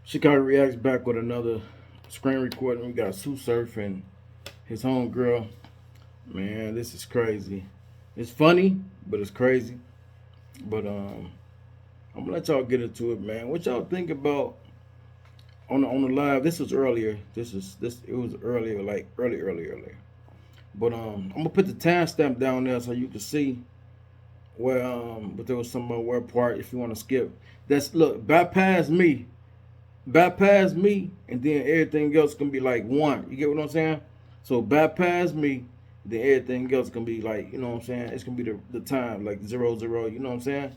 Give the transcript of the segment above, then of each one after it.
Chicago reacts back with another screen recording. We got Tsu Surf and his homegirl. Man, this is crazy. It's funny, but it's crazy. But I'm gonna let y'all get into it, man. What y'all think about on the live? This was earlier. This it was earlier, like earlier. But I'm gonna put the timestamp down there so you can see where but there was some where part if you want to skip. That's look bypass me, and then everything else can be like one. You get what I'm saying? So bypass me, then everything else can be like, you know what I'm saying? It's gonna be the time like 0 0. You know what I'm saying?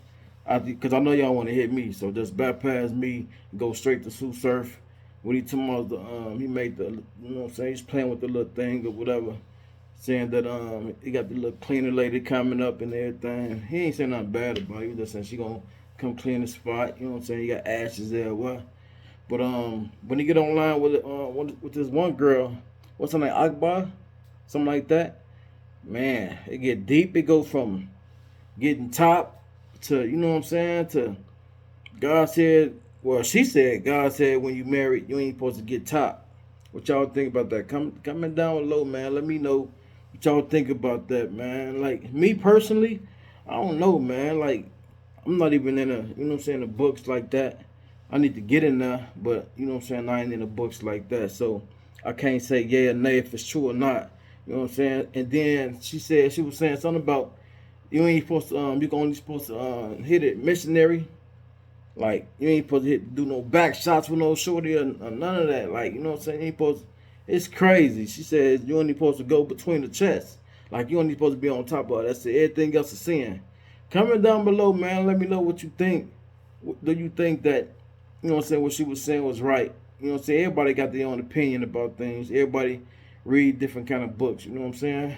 Because I know y'all want to hit me, so just bypass me, go straight to Tsu Surf. When he told me he made the, you know what I'm saying? He's playing with the little thing or whatever, saying that he got the little cleaner lady coming up and everything. He ain't saying nothing bad about it. He just saying she gonna come clean the spot. You know what I'm saying? You got ashes there, what? But when you get online with this one girl, what's her name, Akbar, something like that, man, it get deep. It go from getting top to, you know what I'm saying, to God said, well, she said, God said when you married, you ain't supposed to get top. What y'all think about that? Coming down low, man. Let me know what y'all think about that, man. Like me personally, I don't know, man. Like I'm not even in a, you know what I'm saying, the books like that. I need to get in there, but you know what I'm saying, I ain't in the books like that. So I can't say yeah or nay if it's true or not. You know what I'm saying? And then she was saying something about you ain't supposed to you only supposed to hit it missionary. Like you ain't supposed to do no back shots with no shorty or none of that. Like, you know what I'm saying? You ain't supposed to, it's crazy. She said you only supposed to go between the chest. Like you only supposed to be on top of it. That's it. Everything else is sin. Comment down below, man. Let me know what you think. Do you think that, you know what I'm saying, what she was saying was right? You know what I'm saying? Everybody got their own opinion about things. Everybody read different kind of books. You know what I'm saying?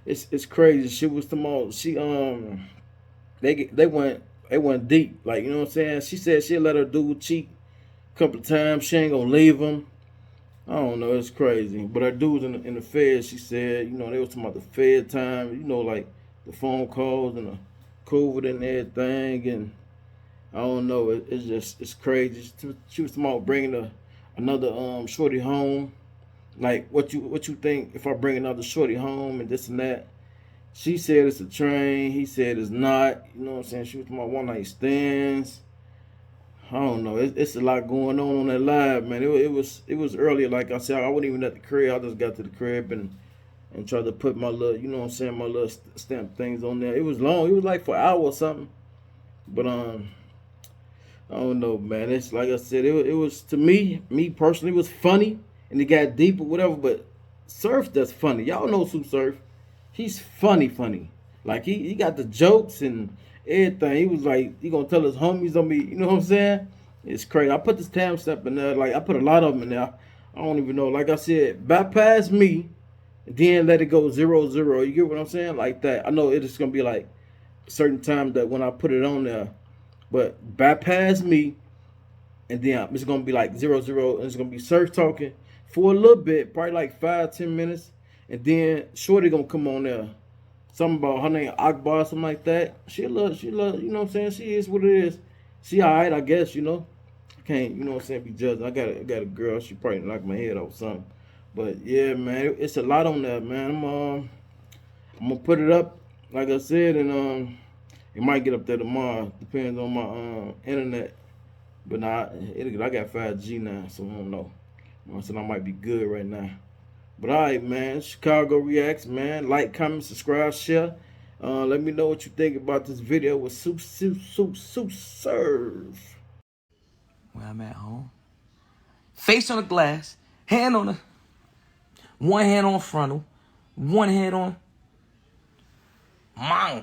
It's crazy. She was the most. They went deep. Like, you know what I'm saying? She said she'll let her dude cheat a couple of times. She ain't gonna leave him. I don't know. It's crazy. But her dudes in the Fed, she said, you know, they was talking about the Fed time. You know, like the phone calls and the COVID and everything. And I don't know. It's crazy. She was talking about bringing another shorty home. Like what you think if I bring another shorty home and this and that? She said it's a train. He said it's not. You know what I'm saying? She was talking about one night stands. I don't know. It's a lot going on that live, man. It was earlier. Like I said, I wasn't even at the crib. I just got to the crib and tried to put my little, you know what I'm saying, my little stamp things on there. It was long. It was like for an hour or something. But I don't know, man. It's like I said. It was to me personally, it was funny and it got deep or whatever. But Surf, that's funny. Y'all know Tsu Surf. He's funny. Like he got the jokes and everything. He was like, he gonna tell his homies on me. You know what I'm saying? It's crazy. I put this timestamp in there. Like I put a lot of them in there. I don't even know. Like I said, bypass me, then let it go 0 0. You get what I'm saying? Like that. I know it's gonna be like a certain time that when I put it on there, but bypass me, and then it's gonna be like 0 0, and it's gonna be Surf talking for a little bit, probably like 5 10 minutes, and then Shorty gonna come on there. Something about her name Akbar, something like that. She love, you know what I'm saying? She is what it is. She alright, I guess, you know. I can't, you know what I'm saying, be judging. I got a girl, she probably knock my head off something. But yeah, man, it's a lot on that, man. I'm gonna put it up, like I said, and it might get up there tomorrow. Depends on my internet. But nah, I got 5G now, so I don't know. You know what I'm saying? I might be good right now. But alright, man. Chicago Reacts, man. Like, comment, subscribe, share. Let me know what you think about this video with Tsu Surf. When I'm at home, face on the glass, hand on the, one hand on frontal, one hand on, mong.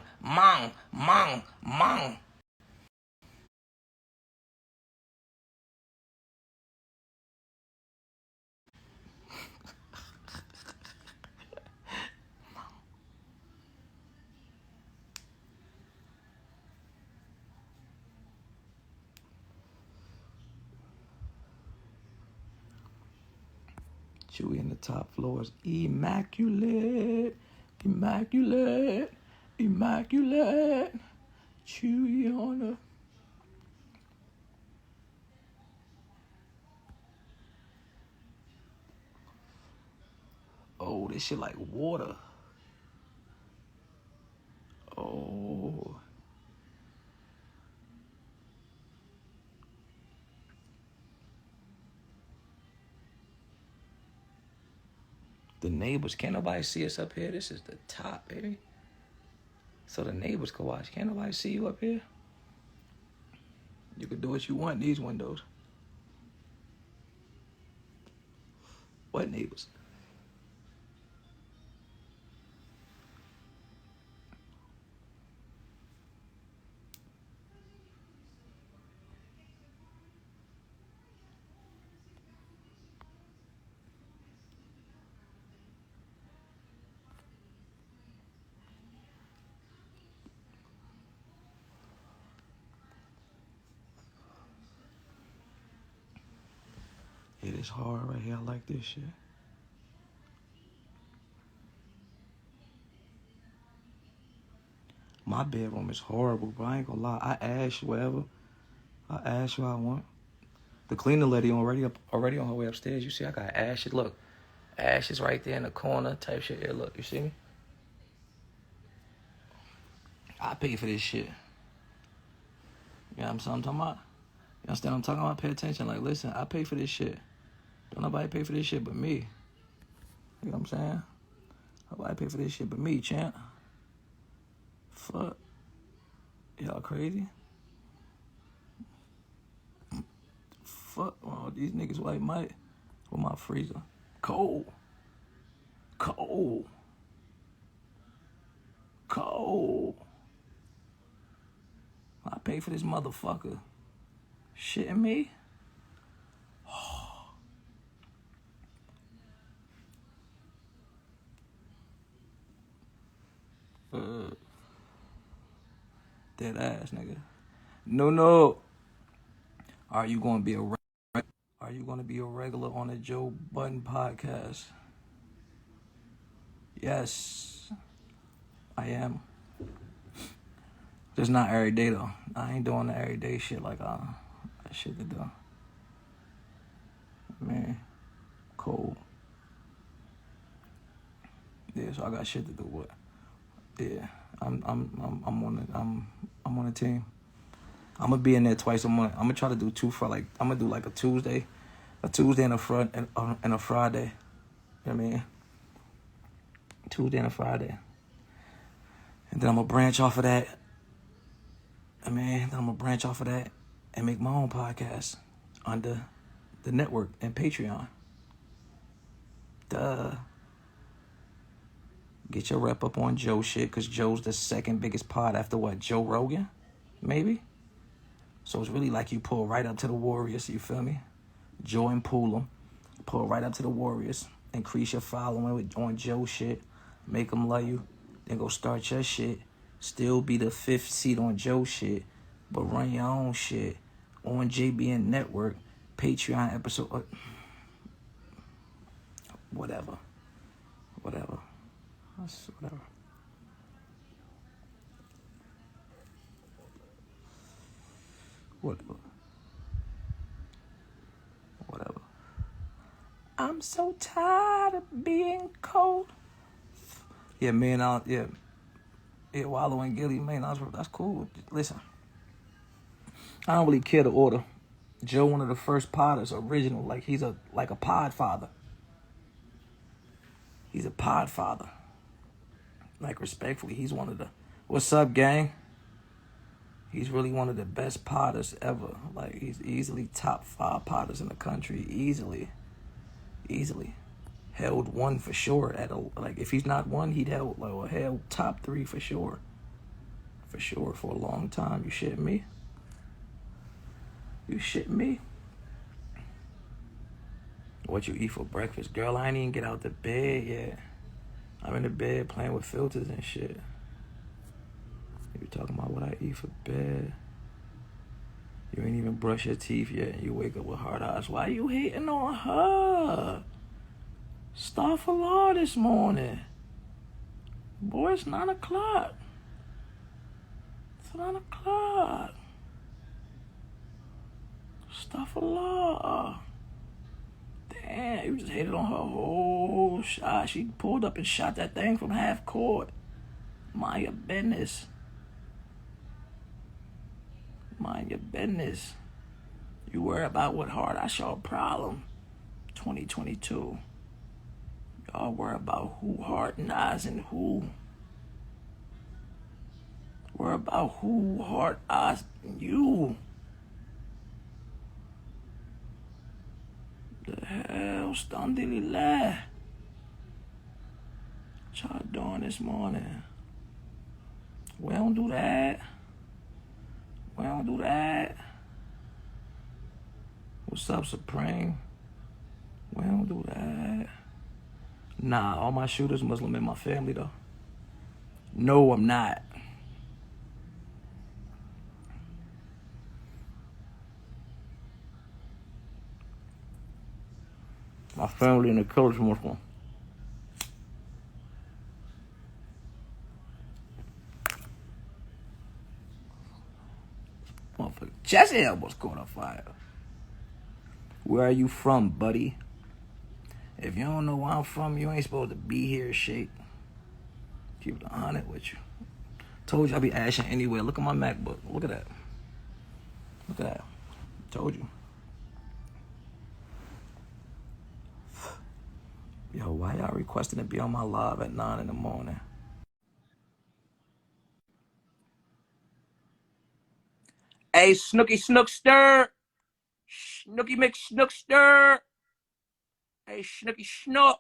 Chewy in the top floors, immaculate. Chewy on the Oh, this shit like water. Oh. The neighbors, can't nobody see us up here. This is the top, baby. So the neighbors can watch. Can't nobody see you up here. You can do what you want in these windows. What neighbors? It is hard right here. I like this shit. My bedroom is horrible, bro. I ain't gonna lie. I ask you whatever. I ask you what I want. The cleaner lady already on her way upstairs. You see, I got ashes. Look, ashes right there in the corner type shit. Here, look, you see me? I pay for this shit. You know what I'm talking about? You understand what I'm talking about? Pay attention. Like, listen, I pay for this shit. Don't nobody pay for this shit but me. You know what I'm saying? Nobody pay for this shit but me, champ. Fuck. Y'all crazy? Fuck all these niggas white Mike with my freezer. Cold. Cold. Cold. I pay for this motherfucker. Shitting me? Dead ass, nigga. No. Are you gonna be a regular on the Joe Budden podcast? Yes, I am. Just not every day though. I ain't doing the everyday shit like that shit to do. Man, cold. Yeah, so I got shit to do with. Yeah, I'm on the team. I'm gonna be in there twice a month. I'm gonna try to do two for like. I'm gonna do like a Tuesday and a Friday. You know what I mean? Tuesday and a Friday. And then I'm gonna branch off of that. And make my own podcast under the network and Patreon. Duh. Get your rep up on Joe shit, because Joe's the second biggest pod after what? Joe Rogan? Maybe? So it's really like you pull right up to the Warriors, you feel me? Joe and Poolem. Pull right up to the Warriors. Increase your following on Joe shit. Make them love you. Then go start your shit. Still be the fifth seat on Joe shit. But run your own shit. On JBN Network. Patreon episode. Whatever. Whatever. I'm so tired of being cold. Yeah, man. Wallow and Gilly, man. That's cool. Listen, I don't really care to order. Joe, one of the first podders, original. Like he's a pod father. He's a pod father. Like respectfully, he's one of the. What's up, gang? He's really one of the best podders ever. Like he's easily top 5 podders in the country. Easily. Held one for sure. If he's not one, he'd held top 3 for sure. For sure, for a long time. You shitting me? What you eat for breakfast? Girl, I ain't even get out the bed yet. I'm in the bed playing with filters and shit. You talking about what I eat for bed? You ain't even brush your teeth yet and you wake up with hard eyes. Why you hating on her? Astaghfirullah this morning. Boy, it's 9 o'clock. It's 9 o'clock. Astaghfirullah. Damn, you just hated on her whole shot. She pulled up and shot that thing from half court. Mind your business. Mind your business. You worry about what hard I show a problem. 2022. Y'all worry about who hard eyes and who. Worry about who hard eyes and you. The hell, Standilillah. What y'all doing this morning? We don't do that. We don't do that. What's up, Supreme? We don't do that. Nah, all my shooters Muslim in my family, though. No, I'm not. My family in the killers Muslim. Motherfucker, Jesse elbows caught on fire. Where are you from, buddy? If you don't know where I'm from, you ain't supposed to be here, shit. Keep it 100 with you. Told you I'll be ashing anywhere. Look at my MacBook. Look at that. Look at that. Told you. Yo, why y'all requesting to be on my live at 9 in the morning? Hey, Snooky Snookster. Snooky McSnookster. Hey, Snooky Snook.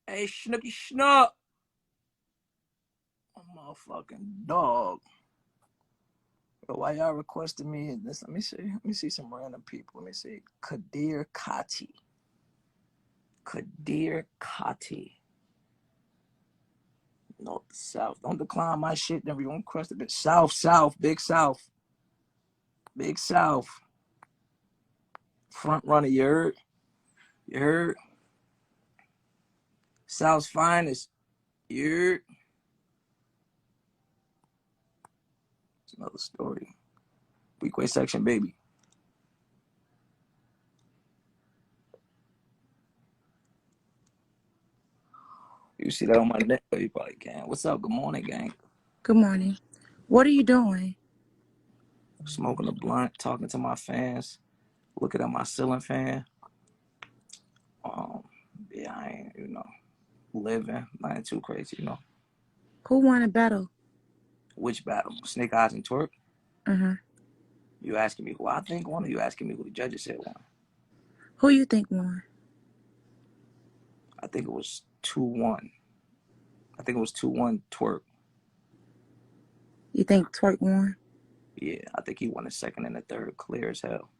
Hey, Snooky Snook. A motherfucking dog. Yo, why y'all requesting me this? Let me see. Let me see some random people. Let me see. Kadir Kati. Kadir Kati. North, South. Don't decline my shit. Never don't request a bit. South, South, Big South. Big South. Front runner, you heard? You heard? South's finest. You heard? It's another story. Weekway section, baby. You see that on my neck? Oh, you probably can. What's up? Good morning, gang. Good morning. What are you doing? Smoking a blunt, talking to my fans, looking at my ceiling fan. Yeah, I ain't, living. Nothing too crazy, Who won a battle? Which battle? Snake Eyes and Twerk? Uh-huh. You asking me who I think won, or you asking me who the judges said won? Who you think won? I think it was 2-1. I think it was 2-1 Twerk. You think Twerk won? Yeah, I think he won the second and the third clear as hell.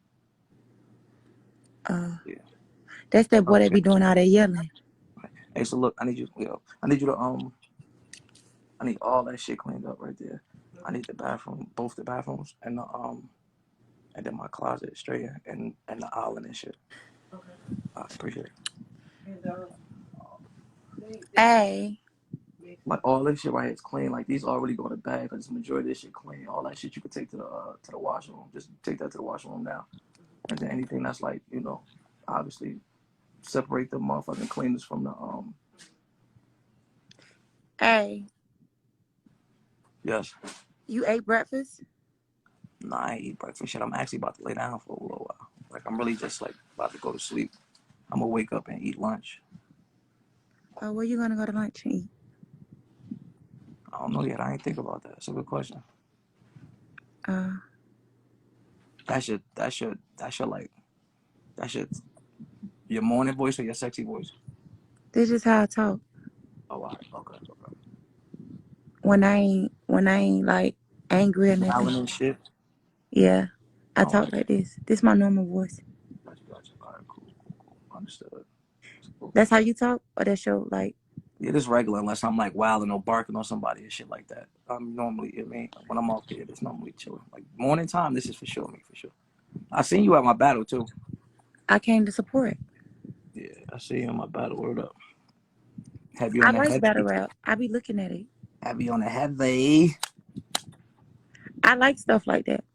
Yeah. That's that boy that be doing all that yelling. Hey, so look, I need you to I need all that shit cleaned up right there. I need the bathroom, both the bathrooms and the and then my closet straight and the island and shit. Okay. I appreciate it. Hey. Like all this shit right here is clean. Like these already go to bag because the majority of this shit clean. All that shit you could take to the washroom. Just take that to the washroom now. And then anything that's like, obviously separate the motherfucking cleaners from the Hey. Yes. You ate breakfast? Nah, I ain't eat breakfast shit. I'm actually about to lay down for a little while. Like I'm really just like about to go to sleep. I'm gonna wake up and eat lunch. Oh, where you gonna go to lunch and eat? I don't know yet. I ain't think about that. It's a good question. That's your morning voice or your sexy voice? This is how I talk. Oh, all right. Okay. When I ain't like angry or nothing. Smiling and shit. Yeah. I talk like this. This is my normal voice. Gotcha. All right, cool. Understood. Cool. That's how you talk? Or that's your like Yeah, this regular unless I'm like wilding or barking on somebody and shit like that. I'm normally, when I'm off here, it's normally chilling. Like morning time, this is for sure me, for sure. I seen you at my battle too. I came to support. Yeah, I see you in my battle. Word up. Have you I on the like heavy? battle rap. I be looking at it. Have you on the heavy? I like stuff like that.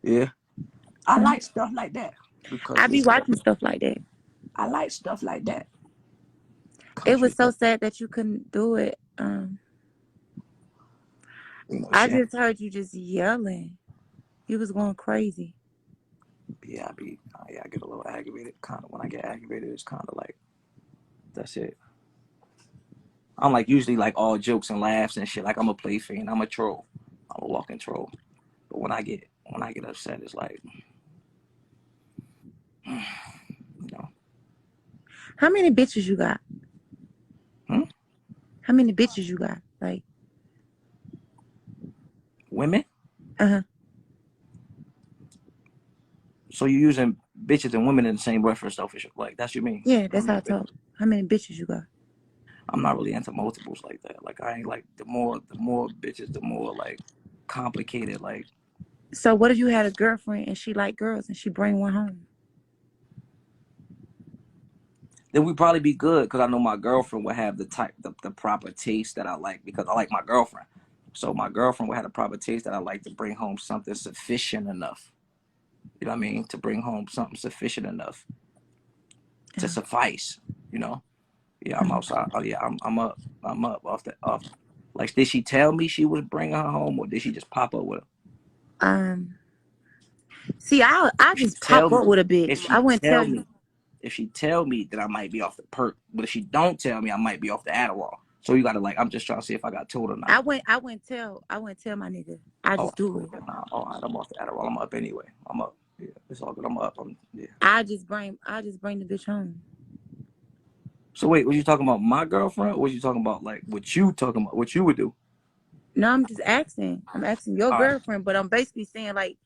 Yeah. I like stuff like that. because I be watching stuff like that. I like stuff like that. It was Country, so sad that you couldn't do it. I shit. just heard you just yelling. You was going crazy. Yeah, I get a little aggravated. Kind of when I get aggravated, it's kind of like that's it. I'm like usually like all jokes and laughs and shit. Like I'm a play fiend. I'm a troll. I'm a walking troll. But when I get upset, it's like, you know, How many bitches you got? hmm? How many bitches you got? Like, Women. uh-huh. So you're using bitches and women in the same reference, though, for sure. Like that's what you mean. Yeah, How that's how many I talk. bitches? How many bitches you got? I'm not really into multiples like that. Like I ain't like the more bitches, the more like complicated. Like So what if you had a girlfriend and she like girls and she bring one home? then we probably be good because I know my girlfriend would have the proper taste that I like because I like my girlfriend. So my girlfriend would have the proper taste that I like to bring home something sufficient enough. You know what I mean? To bring home something sufficient enough to Yeah. suffice. You know? Yeah, I'm Mhm. outside. Oh yeah, I'm up. I'm up off the off. Like, did she tell me she was bringing her home, or did she just pop up with her? Um. See, I If she just pop tell me, up with a if bitch. I she wouldn't tell tell you. me, if she tell me, then I might be off the perk. But if she don't tell me, I might be off the Adderall. So you gotta like, I'm just trying to see if I got told or not. I wouldn't tell my nigga. I Oh, just do cool. it. Then nah, all right, I'm off the Adderall. I'm up anyway. I'm up. Yeah, it's all good. I'm up. Yeah. I just bring the bitch home. So wait, was you talking about my girlfriend, or was you talking about like what you talking about? What you would do? No, I'm just asking. I'm asking your All right. girlfriend, but I'm basically saying like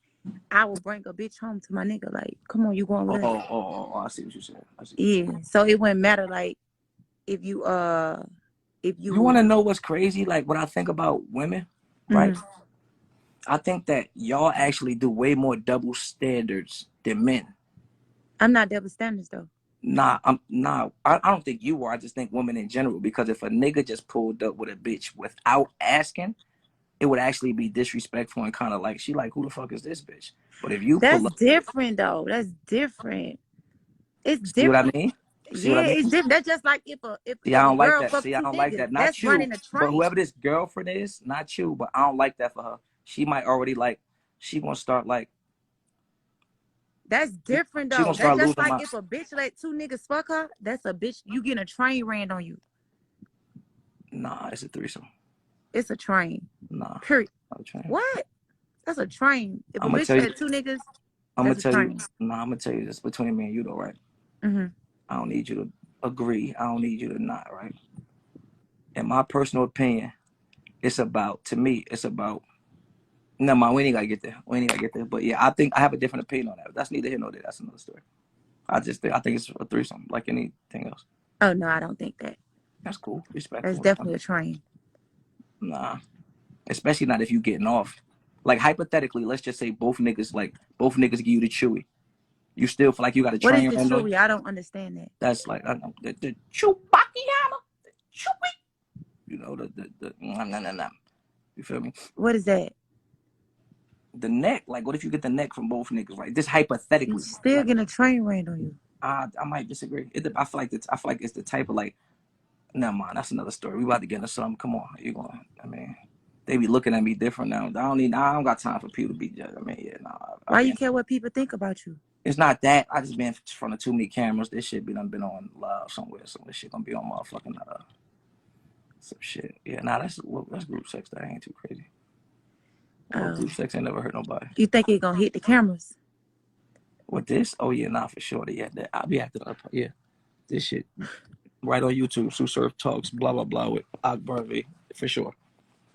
I will bring a bitch home to my nigga. Like, come on, you going with us? I see what you're saying. I see what you're Yeah. saying. So it wouldn't matter like if you if you You want to was know what's crazy? Like what I think about women, right? mhm. I think that y'all actually do way more double standards than men. I'm not double standards though. I don't think you are. I just think women in general. Because if a nigga just pulled up with a bitch without asking, it would actually be disrespectful and kind of like she like who the fuck is this bitch? But if you That's pull up, different though. That's different. It's see what I different. mean? See what I Yeah, mean? it's different. That's just like See, I if a don't like girl that. fuck See, I two don't like niggas. that. That's Not you, running a but train. whoever this girlfriend is, not you. But I don't like that for her. She might already like. She gonna start like. That's different She though. gonna That's start just losing like my. if a bitch let two niggas fuck her. That's a bitch. You getting a train ran on you. Nah, it's a threesome. It's a train. Nah, Period. not a train. What? That's a train. If a I'm gonna bitch tell you. let two niggas, I'm gonna that's a tell you. train. Nah, I'm gonna tell you this between me and you though, right? Mm-hmm. I don't need you to agree. I don't need you to not, right? In my personal opinion, it's about to me. It's about. No, mind. We ain't gotta get there. We ain't gotta get there. But yeah, I think I have a different opinion on that. That's neither here nor there. That's another story. I think it's a threesome, like anything else. Oh no, I don't think that. That's cool. That's Respectful. definitely a train. Nah, especially not if you getting off. Like hypothetically, let's just say both niggas give you the chewy. You still feel like you got a What is train the right on you. chewy? I don't understand that. That's like I don't know, the Chewbacca, the chewy. You know the nah, nah, nah, nah. You feel me? What is that? The neck. Like, what if you get the neck from both niggas? Right? This You hypothetically. still Like, getting a train ran on you. I might disagree. I feel like it's the type of like. Never mind. That's another story. We about to get into something. Come on, you going? I mean, they be looking at me different now. I don't got time for people to be judged. I mean, yeah, nah. Why you care what people think about you? It's not that. I just been in front of too many cameras. This shit been on live somewhere. So this shit gonna be on motherfucking some shit. Yeah, nah. That's group sex. That ain't too crazy. Well, Oh, group sex ain't never hurt nobody. you think it gonna hit the cameras? With this, oh yeah, nah, for sure. Yeah, that I'll be acting up. Yeah, this shit right on YouTube. Tsu Surf talks blah blah blah with Akbar V for sure.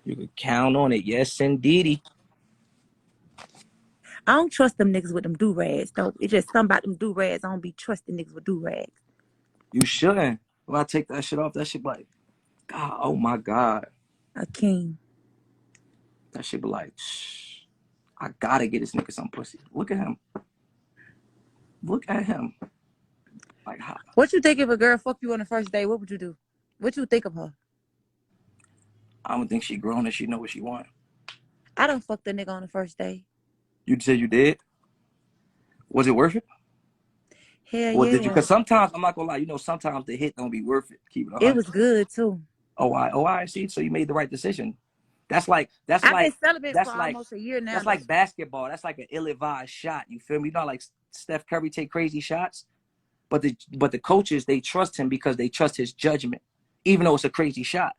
You can count on it. Yes, indeedy. I don't trust them niggas with them do rags though. It's just something about them do rags. I don't be trusting niggas with do rags. You shouldn't. When I take that shit off, that shit be like, God, oh my God. A king. That shit be like, shh, I gotta get this nigga some pussy. Look at him. Look at him. Like, how? What you think if a girl fuck you on the first day? What would you do? What you think of her? I don't think she grown and she know what she want. I don't fuck the nigga on the first day. You said you did? Was it worth it? Hell Or did you? yeah. Because sometimes I'm not gonna lie. You know, sometimes the hit don't be worth it. Keep it It 100. was good too. I see. So you made the right decision. That's like that's I've been like celibate for that's like almost a year now that's though. like basketball. That's like an ill-advised shot. You feel me? You know, like Steph Curry take crazy shots, but the coaches, they trust him because they trust his judgment, even though it's a crazy shot.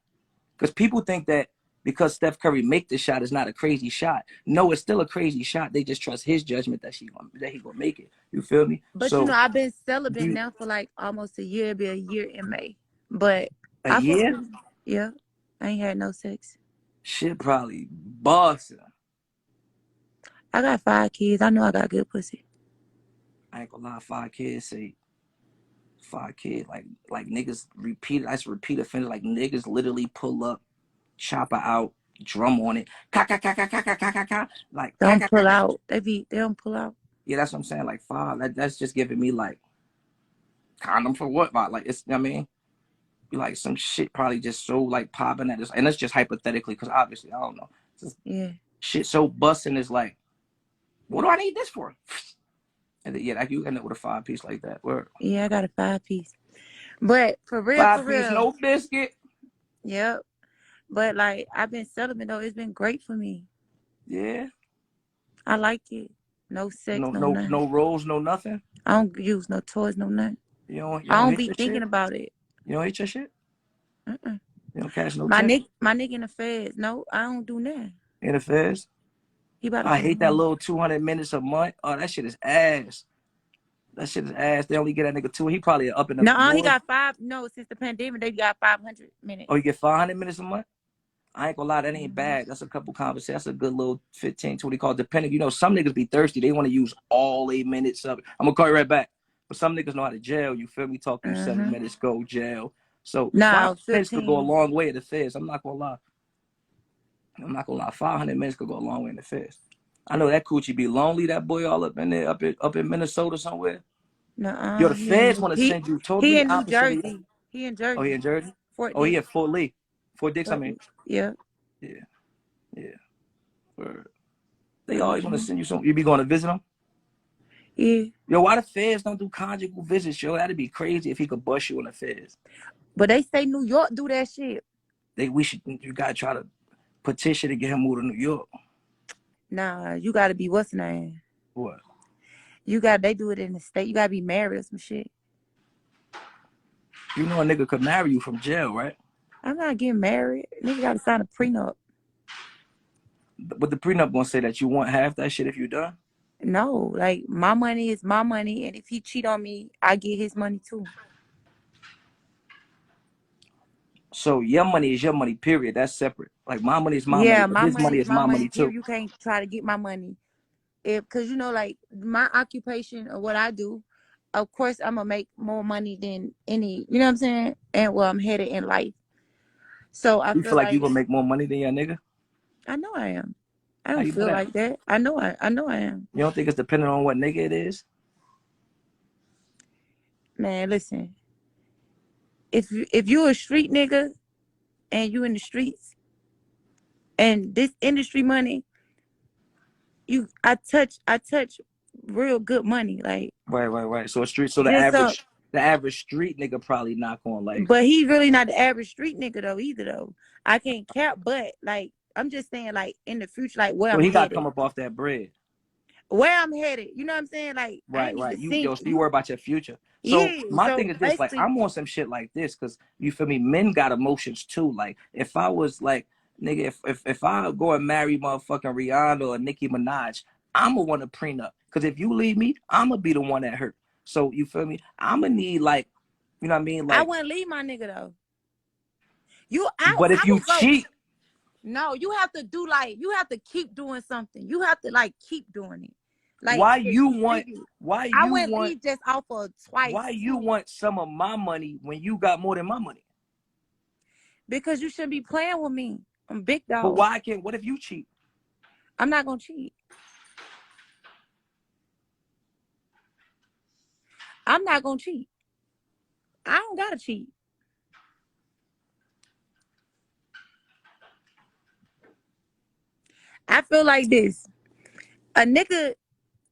Because people think that because Steph Curry make the shot, it's not a crazy shot. No, it's still a crazy shot. They just trust his judgment that he gonna make it. You feel me? But you know, So I've been celibate you now for like almost a year. It'll be a year in May. But a I fuck year, with, yeah. I ain't had no sex. shit probably busting. I got 5 kids. I know I got good pussy. I ain't gonna lie, 5 kids say 5 kids like niggas repeat. I just repeat offender. Like niggas literally pull up, chopper out, drum on it, ka ka ka ka ka ka ka ka, like ka Don't ka ka pull ka. out. They don't pull out. Yeah, that's what I'm saying. Like five. That's just giving me like condom for what? Like it's. I mean, like some shit probably just so like popping at this, and that's just hypothetically because obviously I don't know. Just Yeah. shit so busting is like, what do I need this for? And then, yeah, like you end up with a 5 piece like that. Where Yeah, I got a 5 piece. But for real, 5 piece, no biscuit. yep. But like I've been celibate though. It's been great for me. Yeah, I like it. No sex, no, no no, nothing. no rolls, no nothing. I don't use no toys, no nothing. You I don't don't hit be your thinking shit. about it. You don't hit your shit. Mm-mm. You don't cash no My check nigga in the feds. No, I don't do nothing. in the feds. He about to I come hate that home. little 200 minutes a month. Oh, that shit is ass. That shit is ass. They only get that nigga two. He probably up and up No, he north. got 5. No, since the pandemic, they got 500 Oh, minutes. you get 500 minutes a month. I ain't gonna lie, that ain't Mm-hmm. bad. That's a couple conversations. That's a good little 15, 20 calls. Depending, you know, some niggas be thirsty. They want to use all 8 minutes of it. I'm gonna call you right back. But some niggas know how to jail. You feel me? Talk to you 7 minutes, go jail. So five No, minutes could go a 15. long way at the feds. I'm not gonna lie. 500 minutes could go a long way in the feds. I know that coochie be lonely. That boy all up in there, up in Minnesota somewhere. Yo, No, the feds want to he send you he totally in New opposite of you. Jersey. He in Oh, he Jersey. in Jersey? Fort Oh, he Dix. at Fort Lee. Fort Dix, I Fort mean. Dix. Yeah. Yeah, yeah. Word. They always want to send you some. You be going to visit them? Yeah. Yo, why the feds don't do conjugal visits, yo? That'd be crazy if he could bust you in the feds. But they say New York do that shit. You gotta try to petition to get him moved to New York. Nah, you gotta be what's the name? What? They do it in the state. You gotta be married or some shit. You know a nigga could marry you from jail, right? I'm not getting married. Nigga gotta sign a prenup. But the prenup gonna say that you want half that shit if you done. No, like my money is my money, and if he cheat on me, I get his money too. So your money is your money, period. That's separate. Like my money is my money, Yeah, but my his money money is is my my money. money Period. too. You can't try to get my money. Cause you know, like my occupation or what I do, of course I'm gonna make more money than any. You know what I'm saying? And well, I'm headed in life, so I You feel feel like you like gonna make more money than your nigga? I know I am. I How don't you know feel that? like that. I know I am. You don't think it's dependent on what nigga it is? Man, listen. If you a street nigga and you in the streets and this industry money, I touch real good money. Like Right. So a street, so just the average street nigga probably not gonna like. but he really not the average street nigga though either though. I can't cap, but like I'm just saying like in the future, like where So I'm he got to headed. come up off that bread. Where I'm headed. You know what I'm saying? Like I ain't even Right. seen So you worry about your future. So yeah. my So thing is this: like, basically I'm on some shit like this because you feel me. Men got emotions too. Like, if I was like, nigga, if I go and marry motherfucking Rihanna or Nicki Minaj, I'ma want a prenup. Because if you leave me, I'ma be the one that hurt. So you feel me? I'ma need like, you know what I mean? I Like, wouldn't leave my nigga though. but if I you would go. cheat, No, you have to do like you have to keep doing something. You have to like keep doing it. Like why to you want? leave you. Why I you wouldn't want? leave just off of twice Why you too. want some of my money when you got more than my money? Because you shouldn't be playing with me. I'm big But dog. why can't? What if you cheat? I'm not gonna cheat. I'm not gonna cheat. I don't gotta cheat. I feel like this. A nigga,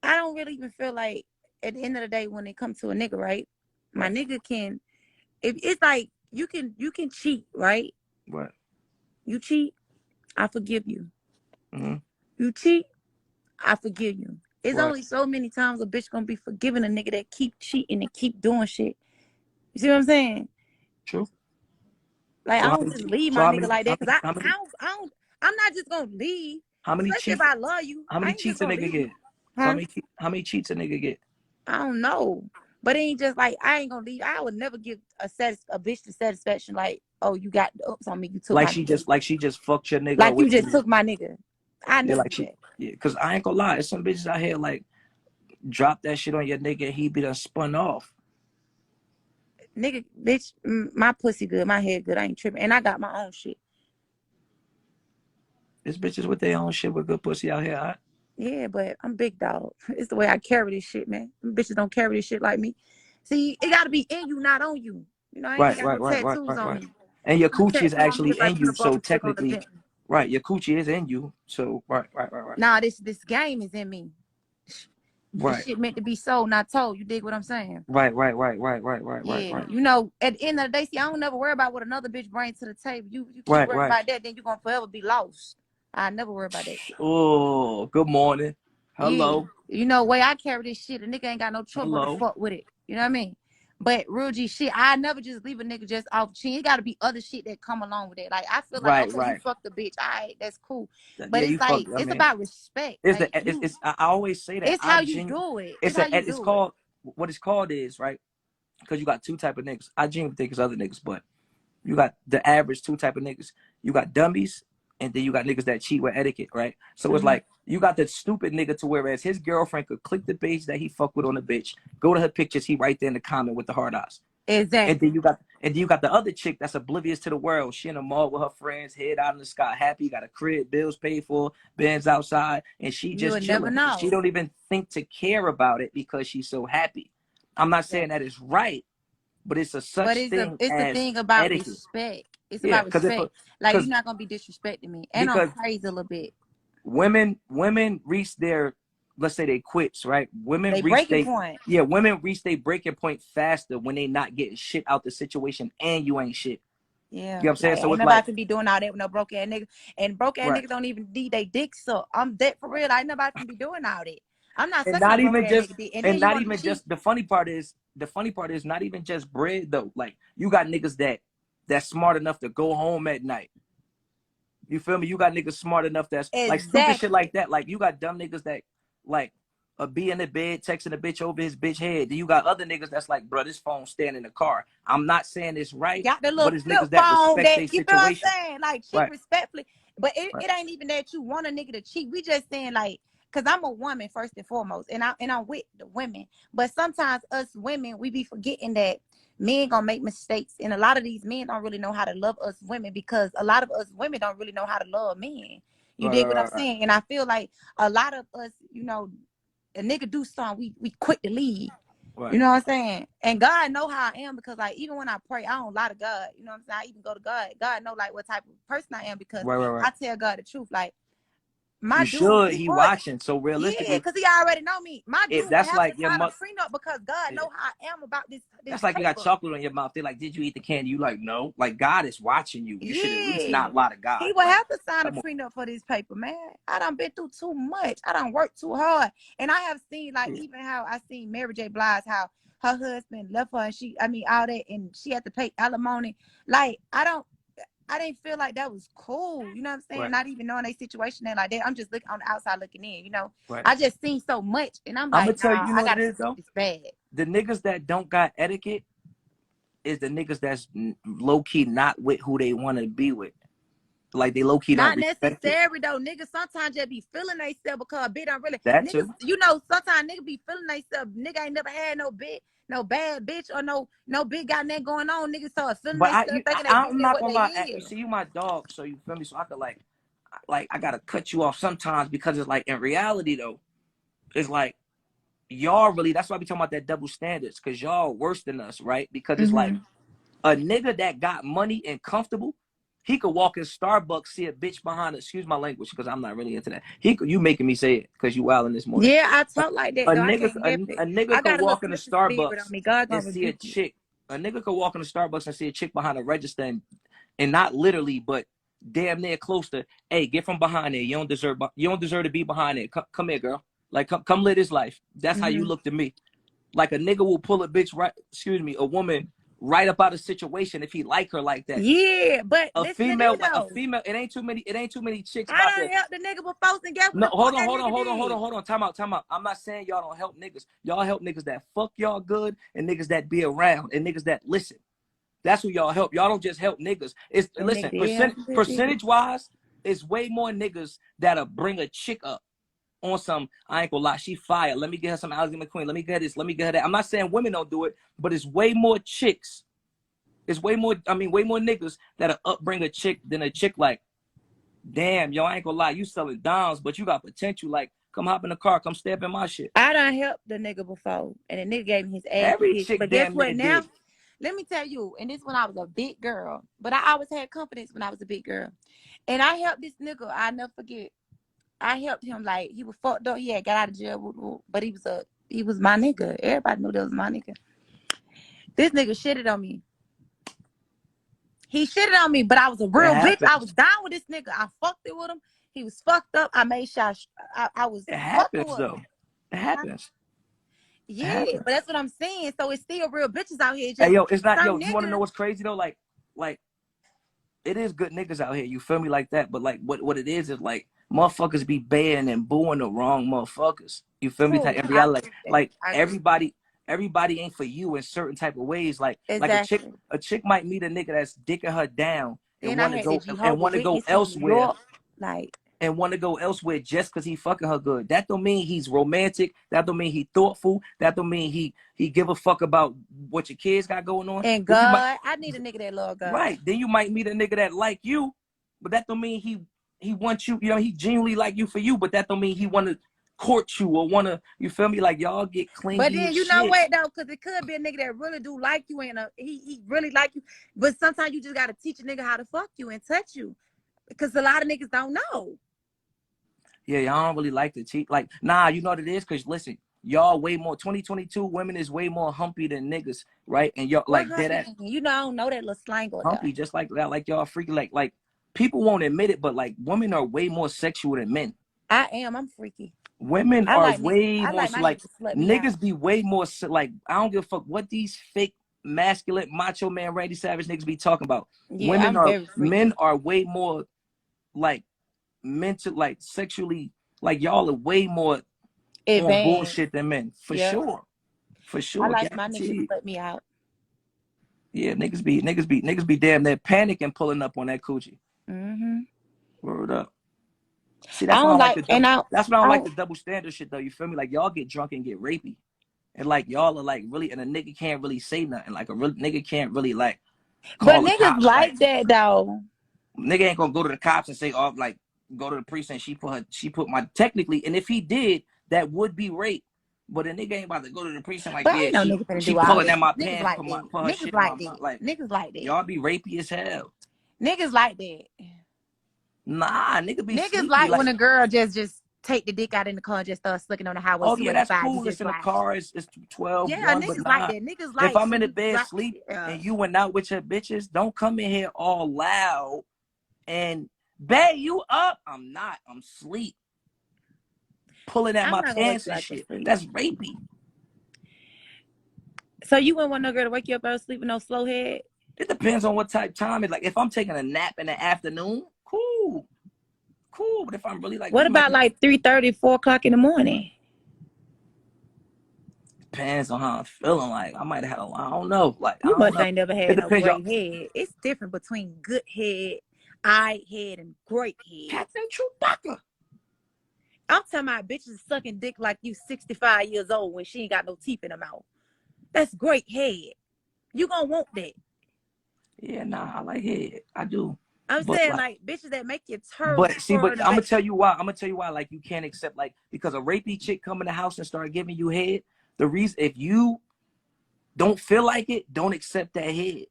I don't really even feel like at the end of the day, when it comes to a nigga, right? My nigga can, if it's like you can cheat, right? Right. You cheat, I forgive you. Mm-hmm. You cheat, I forgive you. It's Right. only so many times a bitch gonna be forgiving a nigga that keep cheating and keep doing shit. You see what I'm saying? True. Like So I how don't many? just leave So my nigga like that because I don't. I'm not just gonna leave, how many especially if cheats? I love you. How I many ain't just cheats a gonna nigga leave, get? So huh? how many cheats a nigga get? I don't know, but it ain't just like I ain't gonna leave. I would never give a bitch the satisfaction like, oh, you got the ups on me, you took my nigga, Like she just fucked your nigga like away you from just you. took my nigga. I Yeah, never like do she. that, Yeah, cause I ain't gonna lie, there's some bitches out here like drop that shit on your nigga, he be done spun off. nigga, bitch. My pussy good, my head good. I ain't tripping, and I got my own shit. There's bitches with their own shit with good pussy out here. Yeah, but I'm big dog. It's the way I carry this shit, man. Them bitches don't carry this shit like me. See, it gotta be in you, not on you. You know, I ain't Right, got no right, right, right, tattoos right, on right. me. And your My coochie is tattoo on me actually is like in put you, a bump so and stick on the technically, vent. right, your coochie is in you. So right. Nah, this game is in me. This Right. shit meant to be sold, not told. You dig what I'm saying? Right. Yeah. You know, at the end of the day, see, I don't never worry about what another bitch brings to the table. You keep Right, worrying right. about that, then you're gonna forever be lost. I never worry about that shit. Oh, good morning. Yeah. Hello. You know, way I carry this shit, a nigga ain't got no trouble to Hello. fuck with it. You know what I mean? But real G shit, I never just leave a nigga just off chin. It gotta be other shit that come along with it. Like I feel like, Right, okay, you right. fucked the bitch. All right, that's cool. But Yeah, it's you like, fucked. I it's mean, about respect. Like you, it's I always say that it's how you do it. It's how you it's do it. called what it's called is right because you got two type of niggas. I genuinely think it's other niggas, but you got the average two type of niggas. You got dummies, and then you got niggas that cheat with etiquette, right? So it's Mm-hmm. like you got the stupid nigga to whereas his girlfriend could click the page that he fuck with on the bitch, go to her pictures, he right there in the comment with the hard eyes. Exactly. And then you got the other chick that's oblivious to the world. She in the mall with her friends, head out in the sky, happy, got a crib, bills paid for, Benz outside, and she You just would never chilling. She know. don't even think to care about it because she's so happy. I'm not saying that Exactly. it's right, but it's a But such thing it's a as thing about etiquette. respect. It's Yeah, about respect. Like you're because not gonna be disrespecting me. And I'm because crazy a little bit. women reach their, let's say they quits, right? They breaking point. Women reach their breaking point faster when they not getting shit out the situation and you ain't shit. Yeah, You know what I'm saying? like So ain't it's like, nobody can be doing all that with no broke ass nigga. And broke ass right. niggas don't even need they dick suck. I'm dead for real. Ain't nobody can be doing all that. I'm not And sucking no not broke even ass just nigga dick. And then and you not want to even cheat. just the funny part is not even just bread though. Like you got niggas that's smart enough to go home at night. You feel me? You got niggas smart enough that's like stupid shit like Exactly. that. Like you got dumb niggas that like be in the bed texting a bitch over his bitch head. Then you got other niggas that's like, bro, this phone staying in the car. I'm not saying it's right, Got the but little it's flip niggas that phone respect that their you feel what I'm situation. saying? Like cheat Right, respectfully. But right, it ain't even that you want a nigga to cheat. We just saying like, cause I'm a woman first and foremost, and I'm with the women. But sometimes us women, we be forgetting that men gonna make mistakes, and a lot of these men don't really know how to love us women because a lot of us women don't really know how to love men. You dig what I'm right. saying? And I feel like a lot of us, you know, a nigga do something, we quick to leave. You Right. know what I'm saying? And God know how I am because like even when I pray, I don't lie to God. You know what I'm saying? I even go to God. God know like what type of person I am because Right. I tell God the truth. Like my You dude, should. he He would, watching. So yeah, realistically, because he already know me. My dude if would that's have like to your sign a mother, prenup because God know how I am about this that's like you got paper. chocolate on your mouth. They're like, did you eat the candy? You like, no. Like God is watching you. You should at least Yeah. not lie to God. He would Like, have to sign a come on. prenup for this paper, man. I done been through too much. I done worked too hard. And I have seen like Yeah. even how I seen Mary J. Blige, how her husband left her and all that and she had to pay alimony. Like I didn't feel like that was cool. You know what I'm saying? Right. Not even knowing a situation there like that. I'm just looking on the outside looking in, you know. Right. I just seen so much and I'm I'm gonna like, tell you, nah, you know I what it gotta is keep though? this bad. The niggas that don't got etiquette is the niggas that's low key not with who they want to be with. Like they low key don't Not respect it. necessary though. Niggas sometimes just be feeling themselves because a bitch don't really That niggas, too. you know, sometimes niggas be feeling themselves. Nigga ain't never had no bad bitch or no big got nothing going on. Niggas start feeling But themselves thinking they bigger I'm than not what gonna they lie. You is. see, you my dog, so you feel me. So I could like I gotta cut you off sometimes because it's like in reality though, it's like y'all really. That's why we talking about that double standards because y'all worse than us, right? Because it's like Mm-hmm. a nigga that got money and comfortable. He could walk in Starbucks, see a bitch behind it. Excuse my language, because I'm not really into that. You making me say it because you wilding this morning. Yeah, I talk like that A though. I nigga, can't help it. a nigga I could got a little walk in a Christian spirit on Starbucks me. God and gonna see a rebuke me. chick. A nigga could walk in a Starbucks and see a chick behind a register and not literally, but damn near close to, hey, get from behind there. You don't deserve to be behind there. Come here, girl. Like, come live this life. That's how you look to me. Like, a nigga will pull a woman right up out of situation if he like her like that. Yeah, but A listen to this female, though. it ain't too many chicks I about to. done helped the nigga before, and guess what No, the fuck that nigga hold on. Time out. I'm not saying y'all don't help niggas. Y'all help niggas that fuck y'all good and niggas that be around and niggas that listen. That's who y'all help. Y'all don't just help niggas. It's That nigga listen, did help me, percentage wise, it's way more niggas that'll bring a chick up on some, I ain't gonna lie, she fire. Let me get her some Alexander McQueen. Let me get her this. Let me get her that. I'm not saying women don't do it, but it's way more chicks. It's way more niggas that'll upbring a chick than a chick like, damn, yo, I ain't gonna lie, you selling downs, but you got potential. Like, come hop in the car, come step in my shit. I done helped the nigga before, and the nigga gave me his ass Every kicked. chick But guess damn what near now? did. Let me tell you, and this when I was a big girl, but I always had confidence when I was a big girl. And I helped this nigga, I never forget. I helped him, like, he was fucked up. He had got out of jail, but he was my nigga. Everybody knew that was my nigga. This nigga shitted on me. He shitted on me, but I was a real bitch. I was down with this nigga. I fucked it with him. He was fucked up. I made sure I was It fucking happens with though. him. It happens. It Yeah, happens. but that's what I'm saying. So it's still real bitches out here. Hey Just yo, it's not yo. some You want to know niggas. what's crazy though? Like it is good niggas out here. You feel me like that? But like what it is like motherfuckers be baying and booing the wrong motherfuckers. You feel me? True. In I reality, agree with that. like I agree with that. everybody ain't for you in certain type of ways. Like Exactly. a chick might meet a nigga that's dicking her down and Then I want to had the go and Jehovah want to go Witness from New elsewhere York. Like, just because he fucking her good. That don't mean he's romantic. That don't mean he thoughtful. That don't mean he give a fuck about what your kids got going on. and Then you might God, I need a nigga that love God. right. Then you might meet a nigga that like you, but that don't mean he wants you. You know, he genuinely like you for you, but that don't mean he want to court you or want to. You feel me? Like y'all get But clingy then as you know shit. what though, because it could be a nigga that really do like you and he really like you. But sometimes you just gotta teach a nigga how to fuck you and touch you, because a lot of niggas don't know. Yeah, y'all don't really like to cheat. Like, nah, you know what it is? Because listen, y'all way more 2022 women is way more humpy than niggas, right? And y'all What like dead humpy at mean? You know, I don't know that little slang or that. humpy, just like that, like y'all freaky, like people won't admit it, but like women are way more sexual than men. I am. I'm freaky. Women I are like niggas. way I more like so my like niggas to slut me out. niggas be way more so, like I don't give a fuck what these fake masculine macho man Randy Savage niggas be talking about. Yeah, I'm very Men freaky. are way more like mental, like sexually, like y'all are way more on Advanced. bullshit than men for Yep. sure, I like my niggas to guaranteed. slut me out. Yeah, niggas be damn near panicking pulling up on that coochie. Mm-hmm. Word up. See, I that's why I don't don't like like, the and double. That's why I I don't like don't, the double standard shit though. You feel me? Like y'all get drunk and get rapey. And like y'all are like really, and a nigga can't really say nothing. Like a real nigga can't really like but call the niggas cops. Like like that though. nigga ain't gonna go to the cops and say, oh, like go to the precinct. She put my technically, and if he did, that would be rape. But a nigga ain't about to go to the precinct like, But yeah, ain't no nigga finna she do all pulling that. at my Niggas pants, like that. put her Niggas shit in my like mouth. that. Like Niggas like that. y'all be rapey as hell. Niggas like that. Nah, nigga be Niggas sneaky. like when Like, a girl just take the dick out in the car and just start sucking on the highway oh yeah, that's 285. You cool. It's just in the drive. car. It's 12, Yeah, 1, but niggas like nah. that. Niggas If like I'm for in the you to bed drive. sleep Yeah. and you went out with your bitches, don't come in here all loud and babe, you up? I'm not. I'm sleep. Pulling at I'm my not gonna wake pants you and out your shit. sleep. That's rapey. So you wouldn't want no girl to wake you up out of sleep with no slow head? It depends on what type of time it's like. If I'm taking a nap in the afternoon, cool. Cool. But if I'm really like What we might about like 3:30, 4 o'clock in the morning? depends on how I'm feeling. Like I might have I don't know. Like I You don't must know. ain't never It had no depends, y'all. great head. It's different between good head, eye head, and great head. Captain Chewbacca. I'm talking about bitches sucking dick like you 65 years old when she ain't got no teeth in her mouth. That's great head. You gonna want that. Yeah, nah, I like head. I do. I'm But saying like like bitches that make your turds but see, but twirl to I'm gonna make. tell you why. I'm gonna tell you why. Like you can't accept like because a rapey chick come in the house and start giving you head. The reason if you don't feel like it, don't accept that head.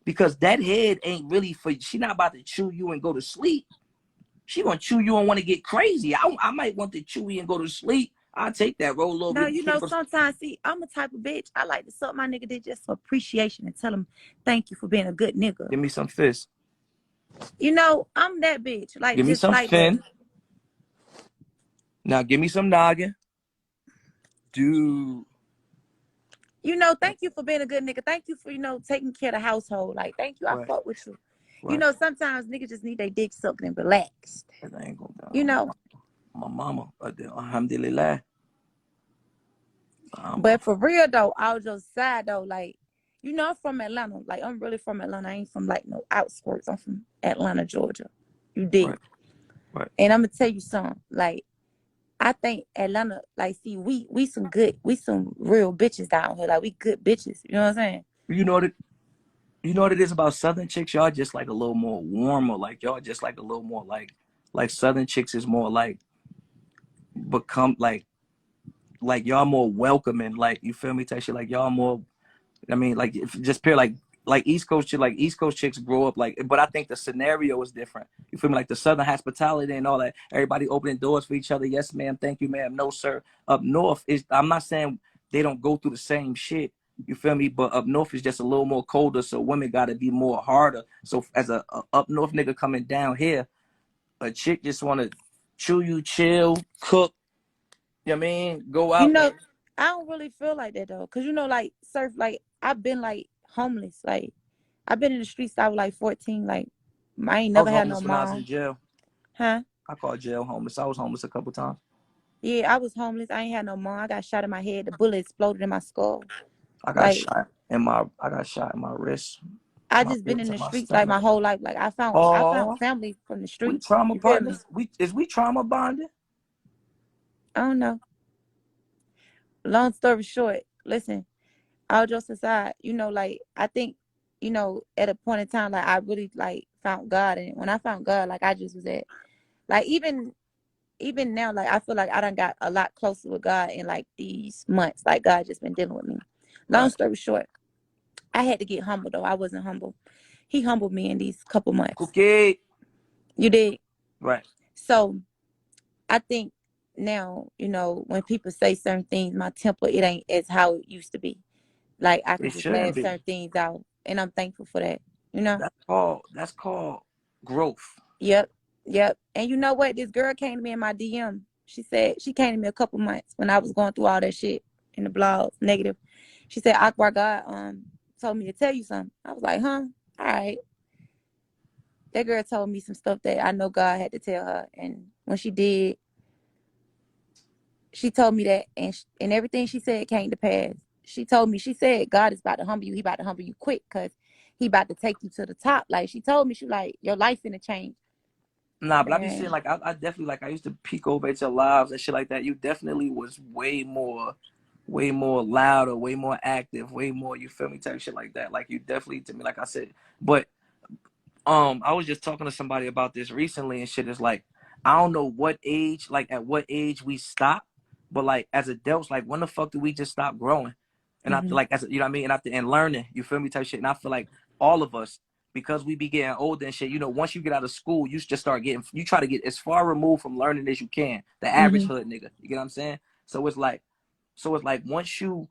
Because that head ain't really for, she not about to chew you and go to sleep. She gonna chew you and want to get crazy. I might want to chew you and go to sleep. I'll take that, roll over. No, you know, sometimes, see, I'm a type of bitch. I like to suck my nigga dick just for appreciation and tell him thank you for being a good nigga. Give me some fist. You know, I'm that bitch. Like, Give me just some like fin. that. Now give me some noggin. Dude. You know, thank you for being a good nigga. Thank you for, you know, taking care of the household. Like, thank you. I Right. fuck with you. Right. You know, sometimes niggas just need their dick sucked and relaxed. I ain't gonna You know. My mama. Alhamdulillah. But for real though, I was just sad though. Like, you know, I'm from Atlanta. Like, I'm really from Atlanta. I ain't from like no outskirts. I'm from Atlanta, Georgia. You dig? Right. Right. And I'm gonna tell you something. Like, I think Atlanta, like, see, we some real bitches down here. Like, we good bitches. You know what I'm saying? You know what it is about Southern chicks? Y'all just like a little more warmer. Like y'all just like a little more like Southern chicks is more like become like y'all more welcoming. Like, you feel me? Type shit. Like y'all more. I mean, like, if just pair like East Coast chicks, like East Coast chicks grow up like, but I think the scenario is different. You feel me? Like the Southern hospitality and all that, everybody opening doors for each other. Yes, ma'am. Thank you, ma'am. No, sir. Up north is, I'm not saying they don't go through the same shit. You feel me? But up north is just a little more colder, so women got to be more harder. So as a up north nigga coming down here, a chick just want to chew you, chill, cook. You know what I mean? Go You out. know, Like, I don't really feel like that though. Cause you know, like, surf, like, I've been like homeless. Like, I've been in the streets. I was like 14. Like, I ain't I was never had no homeless when I was in mom. jail. Huh? I called jail homeless. I was homeless a couple times. Yeah, I was homeless. I ain't had no mom. I got shot in my head. The bullet exploded in my skull. I got Like, shot in my wrist, I my just been ribs, in and the my streets like stomach. my whole life. Like, I found Oh, family from the we streets. trauma You feel me? partners. We trauma bonded. I don't know. Long story short, listen, all jokes aside, you know, like, I think, you know, at a point in time, like, I really like found God, and when I found God, like, I just was at, like, even now, like, I feel like I done got a lot closer with God in like these months. Like, God just been dealing with me. Long Right. story short, I had to get humble though. I wasn't humble. He humbled me in these couple months. Cookie. You did. Right. So I think now, you know, when people say certain things, my temper, it ain't as how it used to be. Like, I can It just shouldn't laugh be. certain things out, and I'm thankful for that. You know? That's called growth. Yep. Yep. And you know what? This girl came to me in my DM. She said, she came to me a couple months when I was going through all that shit in the blogs, negative. She said, Akbar, God told me to tell you something. I was like, huh? All right. That girl told me some stuff that I know God had to tell her. And when she did, she told me that, and everything she said came to pass. She told me, she said, God is about to humble you. He about to humble you quick, because he about to take you to the top. Like, she told me, she like, your life finna change. Nah, but I be saying, And like, I definitely, like, I used to peek over at your lives and shit like that. You definitely was way more louder, way more active, way more, you feel me, type shit like that. Like, you definitely, to me, like I said. But I was just talking to somebody about this recently and shit. Is like, I don't know what age, like at what age we stop, but like as adults, like when the fuck do we just stop growing? And I feel like, as you know what I mean, and learning, you feel me, type shit. And I feel like all of us, because we be getting older and shit, you know, once you get out of school, you just start getting, you try to get as far removed from learning as you can. The average hood nigga, you get what I'm saying? So it's like once you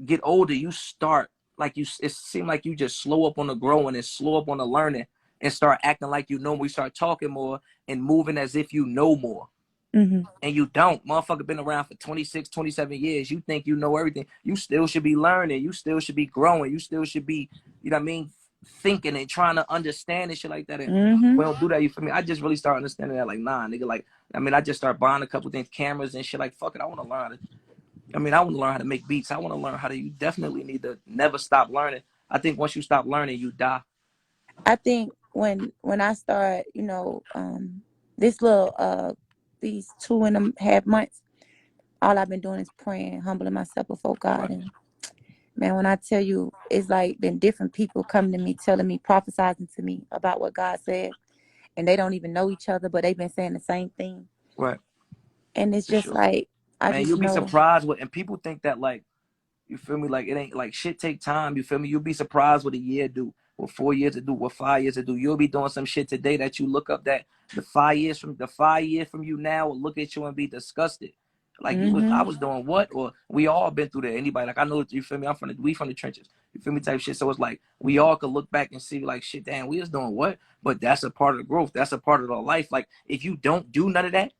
get older, you start like it seems like you just slow up on the growing and slow up on the learning and start acting like you know more. You start talking more and moving as if you know more. And you don't. Motherfucker been around for 26, 27 years. You think you know everything. You still should be learning. You still should be growing. You still should be, you know what I mean, thinking and trying to understand and shit like that. And we don't do that, you feel me? I just really start understanding that, like, nah, nigga, like, I mean, I just start buying a couple things, cameras and shit, like, fuck it, I want to learn. I mean, I want to learn how to make beats. I want to learn how to, you definitely need to never stop learning. I think once you stop learning, you die. I think when I start, you know, this little these 2.5 months, all I've been doing is praying, humbling myself before God. Right. And man, when I tell you, it's like been different people coming to me, telling me, prophesizing to me about what God said, and they don't even know each other, but they've been saying the same thing. Right. And it's For just sure. like, I Man, just you'll be know. surprised and people think that, like, You feel me? Like, it ain't like shit take time. You feel me? You'll be surprised what a year do, what 4 years to do, what 5 years to do. You'll be doing some shit today that you look up that the 5 years from you now will look at you and be disgusted. Like I was doing what? Or we all been through that. Anybody, like, I know, you feel me? We from the trenches. You feel me? Type shit. So it's like we all could look back and see like, shit, damn, we was doing what? But that's a part of the growth. That's a part of our life. Like, if you don't do none of that,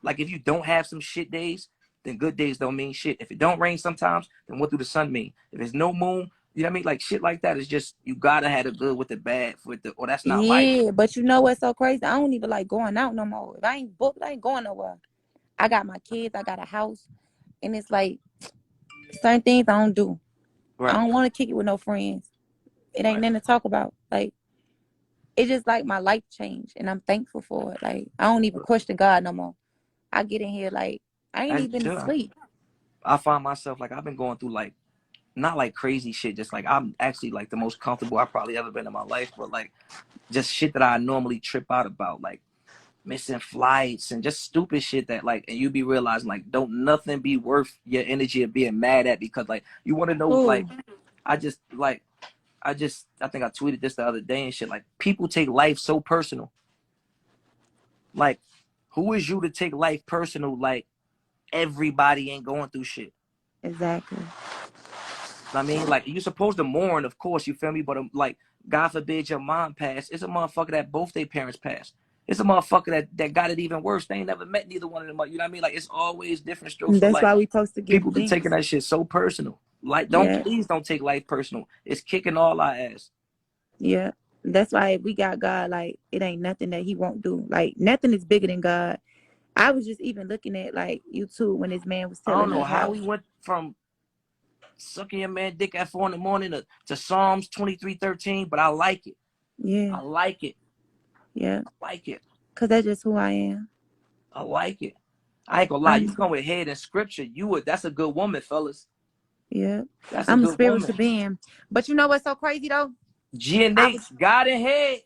like if you don't have some shit days, then good days don't mean shit. If it don't rain sometimes, then what do the sun mean? If there's no moon, you know what I mean? Like, shit like that is just, you gotta have the good with the bad or that's not life. Yeah, but you know what's so crazy? I don't even like going out no more. If I ain't booked, I ain't going nowhere. I got my kids, I got a house, and it's like certain things I don't do. I Right. don't want to kick it with no friends. It ain't nothing to talk about. Like, it's just like my life changed, and I'm thankful for it. Like, I don't even question God no more. I get in here like I ain't As you even should. asleep. I find myself like, I've been going through like, not like crazy shit, just like I'm actually like the most comfortable I probably ever been in my life, but like just shit that I normally trip out about, like missing flights and just stupid shit that like, and you be realizing like, don't nothing be worth your energy of being mad at, because like, you want to know, like, Ooh, I think I tweeted this the other day and shit, like, people take life so personal. Like, who is you to take life personal? Like, everybody ain't going through shit. exactly. I mean, like, you're supposed to mourn, of course, you feel me? But like, God forbid your mom passed. It's a motherfucker that both their parents passed. It's a motherfucker that got it even worse. They ain't never met neither one of them. You know what I mean? Like, it's always different strokes And for that's life. why we supposed to give People be taking thanks. that shit so personal. Like, Yeah, please don't take life personal. It's kicking all our ass. yeah. That's why we got God. Like, it ain't nothing that He won't do. Like, nothing is bigger than God. I was just even looking at like YouTube when this man was I don't telling know us how how. we went from sucking your man dick at 4 a.m. to Psalms 23:13, but I like it. Yeah, I like it. yeah. I like it. Cause that's just who I am. I like it. I ain't gonna lie. You I'm come with head in scripture. That's a good woman, fellas. yeah. That's a I'm a good woman. spiritual being. But you know what's so crazy though? G and I was H, God in head.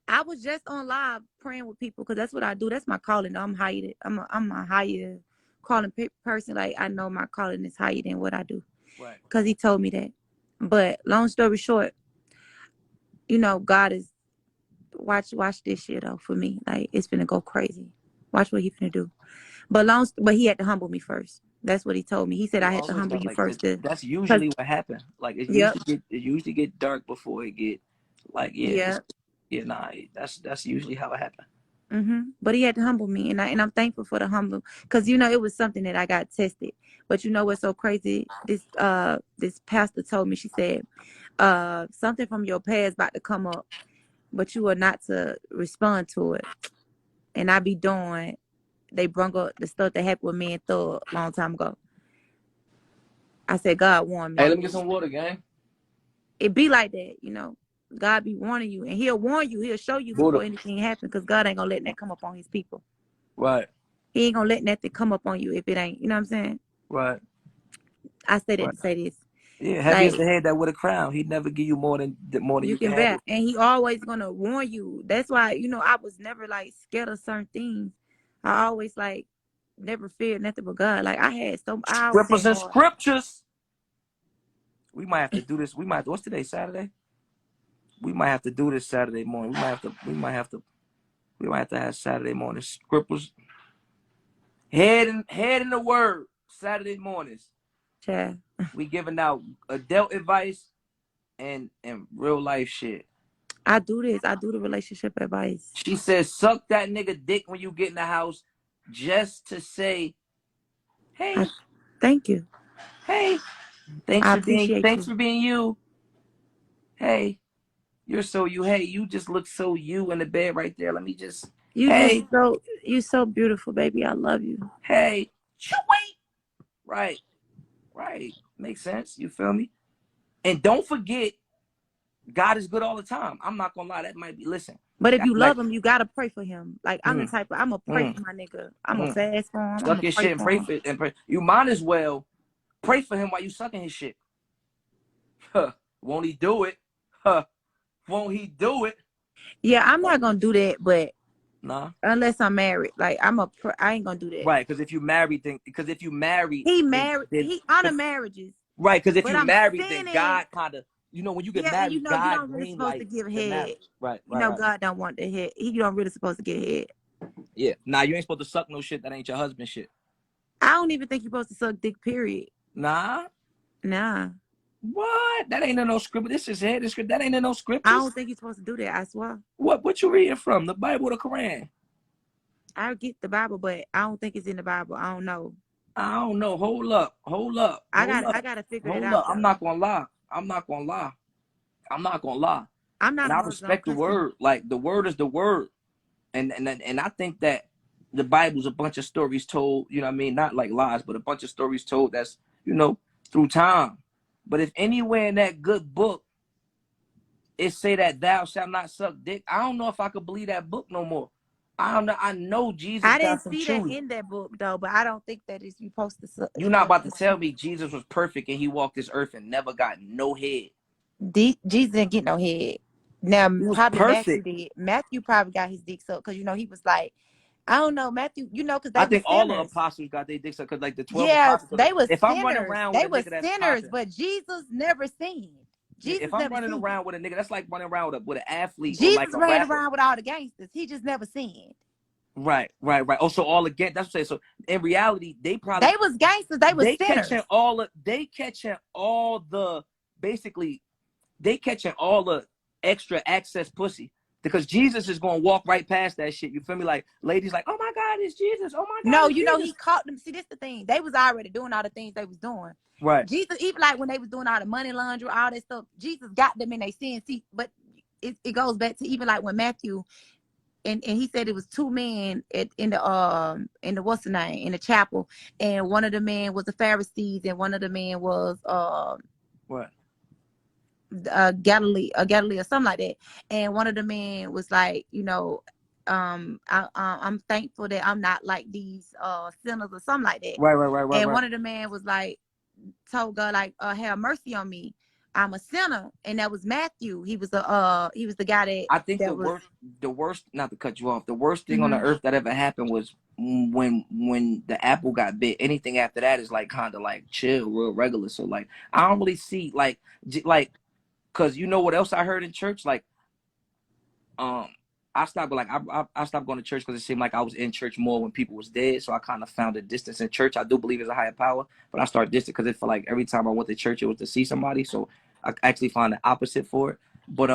I was just on live praying with people because that's what I do. That's my calling. I'm a higher calling person. Like, I know my calling is higher than what I do. Right. Cause He told me that. But long story short, God is watch this shit though for me. Like, it's gonna go crazy. Watch what He finna do. But He had to humble me first. That's what He told me. He said You I had to always humble got you like, first. that's Cause usually what happened. Like, yep, it usually get dark before it get like, yeah, yeah. nah, that's usually how it happened. But He had to humble me, and I'm thankful for the humble, because it was something that I got tested. But you know what's so crazy? This pastor told me. She said, something from your past about to come up, but you are not to respond to it. And I be doing. They brung up the stuff that happened with me and Thug a long time ago. I said God warned Hey, me. let me get some water, gang. It be like that. God be warning you, and He'll warn you. He'll show you Water. before anything happens, because God ain't gonna let that come up on His people. Right. He ain't gonna let nothing come up on you if it ain't. You know what I'm saying? Right. I say that Right. to say this. Yeah, heavy as Like, the head that with a crown. He'd never give you more than you you can can bet. handle. And He always gonna warn you. That's why, I was never like scared of certain things. I always like never feared nothing but God. Like, I always had Represent hard. scriptures. We might have to do this. What's today? Saturday? We might have to do this Saturday morning. We might have to have Saturday morning scriptures. Head in the word. Saturday mornings. Child. We giving out adult advice and real life shit. I do this. I do the relationship advice. She says, suck that nigga dick when you get in the house, just to say, I hey, thank you. hey, I appreciate thanks you. for being you. Hey, you're so you. Hey, you just look so you in the bed right there. Let me just, hey, You so beautiful, baby. I love you. hey, wait. Right, right. Makes sense. You feel me? And don't forget, God is good all the time. I'm not gonna lie. That might be, listen. But if That you like, love him, you gotta pray for him. Like, I'm the type of I'm gonna pray mm, for my nigga. I'm gonna mm. fast for him. I'm Suck gonna his pray shit and for pray him. for it and pray. You might as well pray for him while you sucking his shit. Huh. Won't he do it? Huh. Won't he do it? Yeah, I'm not gonna do that, but Nah. Unless I'm married. Like I ain't gonna do that. Right, because if you married, He married. then He honor marriages, right, because if but you I'm married, then sinning. God kind of, when you get Yeah, and married, you God don't really green supposed to light give the head. marriage. Right. God don't want the head. He don't really supposed to get head. Yeah. Nah, you ain't supposed to suck no shit that ain't your husband shit. I don't even think you're supposed to suck dick. Period. Nah. Nah. What? That ain't in no script. This is head script. That ain't in no I scriptures. don't think you're supposed to do that. I swear. What you reading from? The Bible or the Quran? I get the Bible, but I don't think it's in the Bible. I don't know. I don't know. Hold up. I gotta figure it out I'm though. not gonna lie. I'm not gonna lie. I'm not And I Muslim respect the because word. Like the word is the word. And I think that the Bible's a bunch of stories told, you know what I mean? Not like lies, but a bunch of stories told that's, through time. But if anywhere in that good book it say that thou shalt not suck dick, I don't know if I could believe that book no more. I don't know. I know Jesus I got didn't some see that truth. in that book though. But I don't think that is you supposed to suck. You're not about to tell me Jesus was perfect and he walked this earth and never got no head. Jesus didn't get no head. Now He was probably Matthew perfect. did. Matthew probably got his dick sucked because he was like, I don't know, Matthew. Because I they were think all the sinners. apostles got their dicks up because like the 12 Yeah, apostles. they were If I'm running sinners. around with They a were nigga that's sinners, popping, but Jesus never sinned. yeah, Jesus if I'm never running sinned. around with a nigga, that's like running around with an athlete or like Jesus a ran rapper. around with all the gangsters. He just never sinned. Right. Also, all again. That's what I'm saying. So in reality, they Was gangsters. They was sinners. they catching all the basically they catching all the extra access pussy because Jesus is gonna walk right past that shit. You feel me? Like ladies, like, oh my God, it's Jesus. Oh my God, No, it's Jesus. he caught them. See, this the thing. They was already doing all the things they was doing. Right. Jesus, even like when they was doing all the money laundering, all that stuff, Jesus got them in their sin. See, but it goes back to even like when Matthew and he said it was two men in the what's the name in the chapel, and one of the men was the Pharisees and one of the men was what Galilee or something like that, and one of the men was like, I'm thankful that I'm not like these sinners or something like that. Right. And one of the men was like, told God like, have mercy on me, I'm a sinner. And that was Matthew. He was the guy that I think that was the worst, not to cut you off, the worst thing on the earth that ever happened was when the apple got bit. Anything after that is like kind of like chill, real regular. So like I don't really see like because you know what else I heard in church, like I stopped I stopped going to church because it seemed like I was in church more when people was dead. So I kind of found a distance in church. I do believe there's a higher power, but I started distant because it felt like every time I went to church it was to see somebody. So I actually found the opposite for it. But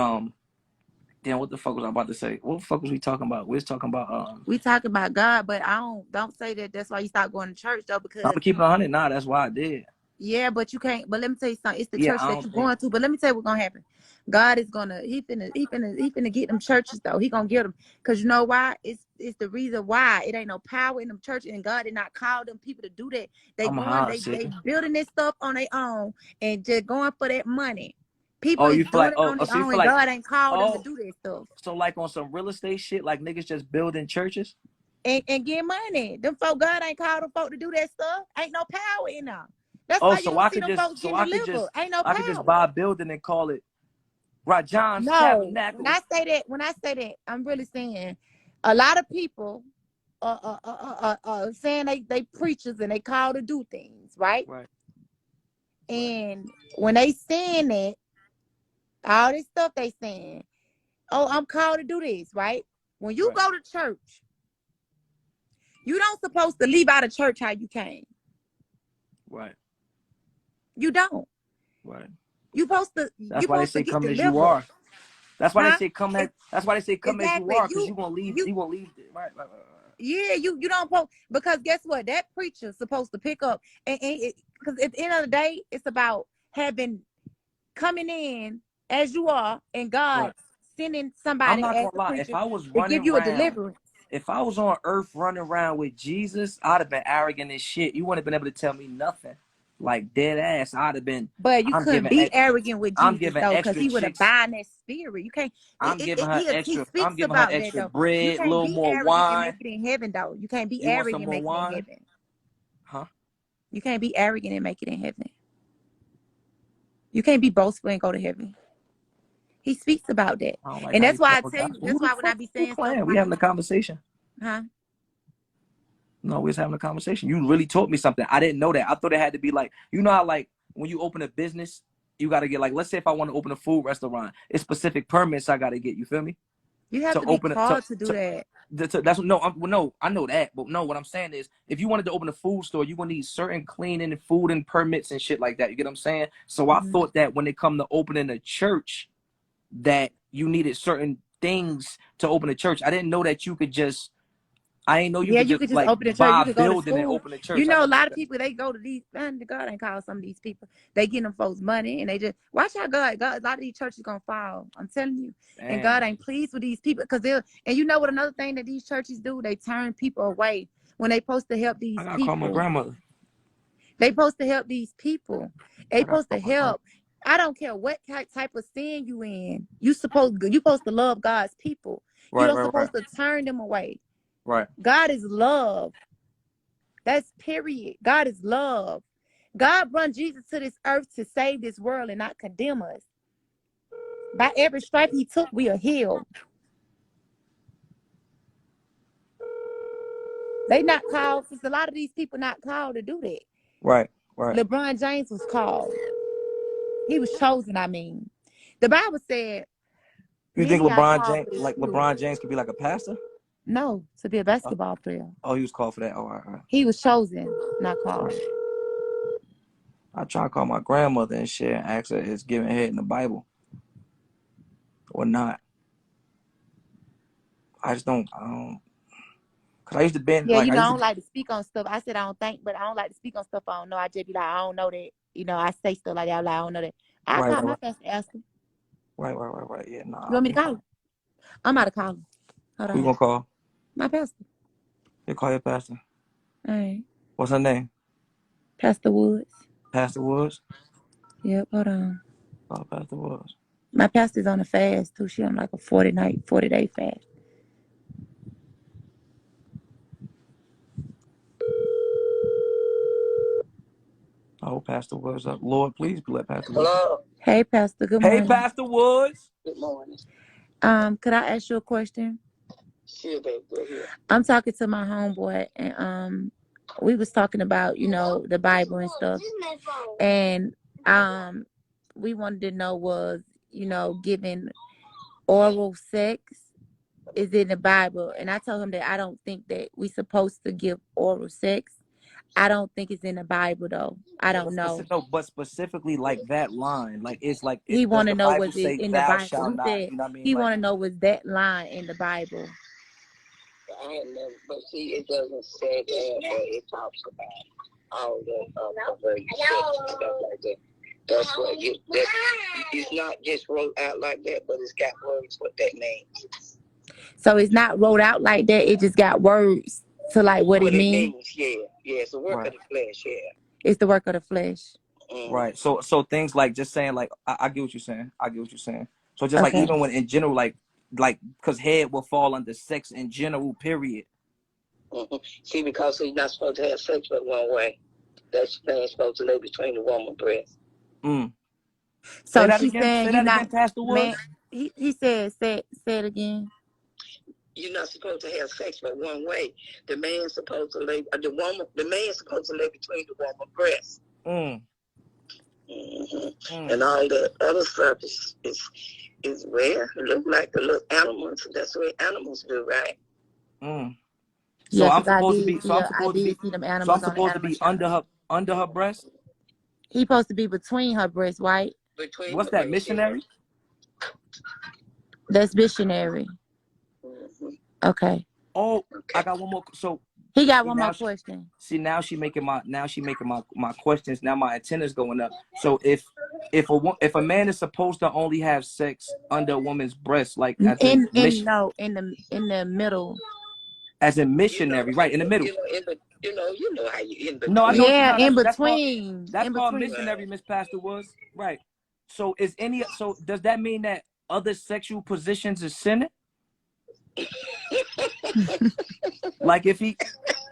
damn, what the fuck was I about to say? What the fuck was we talking about? We was talking about we talk about God, but I don't say that that's why you stop going to church though, because I'm keeping 100. Nah, that's why I did. yeah, but you can't. But let me tell you something. It's the Yeah, church I that don't you're think. going to. But let me tell you what's gonna happen. God is gonna he finna get them churches though. He gonna get them because you know why? It's the reason why it ain't no power in them churches, and God did not call them people to do that. They I'm a going hard they city. building this stuff on their own and just going for that money. People Oh, is you feel doing like it on their so you own, feel and like God ain't called them to oh do that stuff. so like on some real estate shit, like niggas just building churches. And get money. Them folk, God ain't called them folk to do that stuff. Ain't no power in them. That's Oh, why you so don't I see could them just folks getting delivered. Ain't no I could just power. buy a building and call it Rajan's No, Tabernacle. when I say that, I'm really saying a lot of people saying they preachers and they call to do things, right? Right. And when they saying that, all this stuff they saying, oh, I'm called to do this, right? When you go to church, you don't supposed to leave out of church how you came. Right. You don't. Right. You supposed to That's why they say get come as you delivered. are. That's why they say come as. That's why they say come as you Exactly. are, because you gonna leave. You gonna leave. Right. Yeah, you don't post because guess what? That preacher's supposed to pick up and because at the end of the day, it's about having coming in as you are and God Right. sending I'm somebody not as gonna the lie. If preacher I was to give running you a around, deliverance. if I was on earth running around with Jesus, I'd have been arrogant as shit. You wouldn't have been able to tell me nothing. Like dead ass, I'd have been. But you I'm couldn't giving. be arrogant with I'm Jesus giving though, because extra he would chicks. abide in that spirit. You can't. I'm giving her He extra. I'm speaks giving her about that extra though. You bread, a can't little be more arrogant and make wine. it in heaven though. You can't be You want arrogant some and more make it in wine? heaven. Huh? You can't be arrogant and make it in heaven. You can't be boastful and go to heaven. He speaks about that. I don't like And how that's you why I talk tell about you, it. that's Who the why when I fuck be you saying stuff playing? We like, having a conversation. huh? No, we was having a conversation. You really taught me something. I didn't know that. I thought it had to be like, you know how like when you open a business, you got to get like, let's say if I want to open a food restaurant, it's specific permits I got to get. You feel me? You have To to be open it. called to do that. That's no, well, no, I know that, but no, what I'm saying is, if you wanted to open a food store, you're gonna need certain cleaning and food and permits and shit like that. You get what I'm saying? So I thought that when it come to opening a church, that you needed certain things to open a church. I didn't know that you could just. I ain't know you Yeah, could you just could just like open a church. buy You a could go to building and school. open a church. You know, I a never lot knew of that. people, they go to these, man, God ain't call some of these people. They getting them folks money and they just, watch how God, a lot of these churches gonna fall. I'm telling you. And God Damn. ain't pleased with these people because they'll, and you know what another thing that these churches do? They turn people away when they supposed to help these I gotta call my people. grandmother. They supposed to help these people. They I gotta supposed to call my grandmother. help. I don't care what type of sin you in. You supposed to love God's people. You Right, don't right, right, supposed to turn them away. right. God is love. That's period. God is love. God brought Jesus to this earth to save this world and not condemn us. By every stripe he took, we are healed. They not called, since a lot of these people not called to do that. Right, right. LeBron James was called. He was chosen, I mean. The Bible said, You think many are LeBron called, James, but like few. LeBron James, could be like a pastor? No, to be a basketball player. Oh, he was called for that. Oh, all right. He was chosen, not called. I try to call my grandmother and shit and ask her is giving head in the Bible or not. I just don't. Cause I used to bend Yeah, like you I know, I used don't to. like to speak on stuff. I said I don't think, but I don't like to speak on stuff I don't know. I just be like, I don't know that. You know, I say stuff like that. I'm like, I don't know that. I Right, call right, my right, pastor, ask him. right. Yeah, You nah. want me to call him? I'm about to call him. Hold Who you on. gonna call? My pastor. You call your pastor. All right. What's her name? Pastor Woods. Pastor Woods. Yep, hold on. Call Pastor Woods. My pastor's on a fast too. She on like a 40-day fast. I hope Pastor Woods up. Lord, please let Pastor Woods. Hello. Hey, Pastor. Good Hey, morning. Pastor Woods. Good morning. Could I ask you a question? Sure, baby. Go ahead. I'm talking to my homeboy, and we was talking about, you know, the Bible and stuff, and we wanted to know was, you know, giving oral sex is in the Bible, and I told him that I don't think that we supposed to give oral sex. I don't think it's in the Bible though. I don't know. No, but specifically like that line, like it's like, He does want to the know Bible was it say in the thou Bible. shalt He not? said You know what I mean? he Like, want to know was that line in the Bible. I had never, but see, it doesn't say that, but it talks about all the perverted sex and stuff like that. That's what it's not just wrote out like that, but it's got words what that means. So it's not wrote out like that. It just got words to like what it means. Yeah. It's the work right. of the flesh, yeah. It's the work of the flesh. Right. So things like just saying like I get what you're saying. I get what you're saying. So just like Okay. even when in general like because head will fall under sex in general, period. See, because he's not supposed to have sex but one way. That man's supposed to lay between the woman's breasts. So Say that she's again. saying Say you're that again, not, Pastor man. Woods. He said, say it again. You're not supposed to have sex but one way. The man's supposed to lay the man's supposed to lay between the woman's breasts. And all the other stuff is where it looks like the little animals. That's what animals do, right? So Yeah, I'm because I supposed to did be. So see I'm I supposed to did be. see them So I'm animals on the supposed to animal be shelter. under her breast. He supposed to be between her breasts, right? Between What's that, missionary? That's missionary. Okay. Oh, I got one more. So He got one more question. Now she making my questions. Now my antennas going up. So if a man is supposed to only have sex under a woman's breast, like as in the middle. As in missionary, right in the middle. You know how you in between. No, I know. Yeah, No, in that's between. That's called missionary, Miss Pastor Woods. Right. So does that mean that other sexual positions is sinning? Like if he,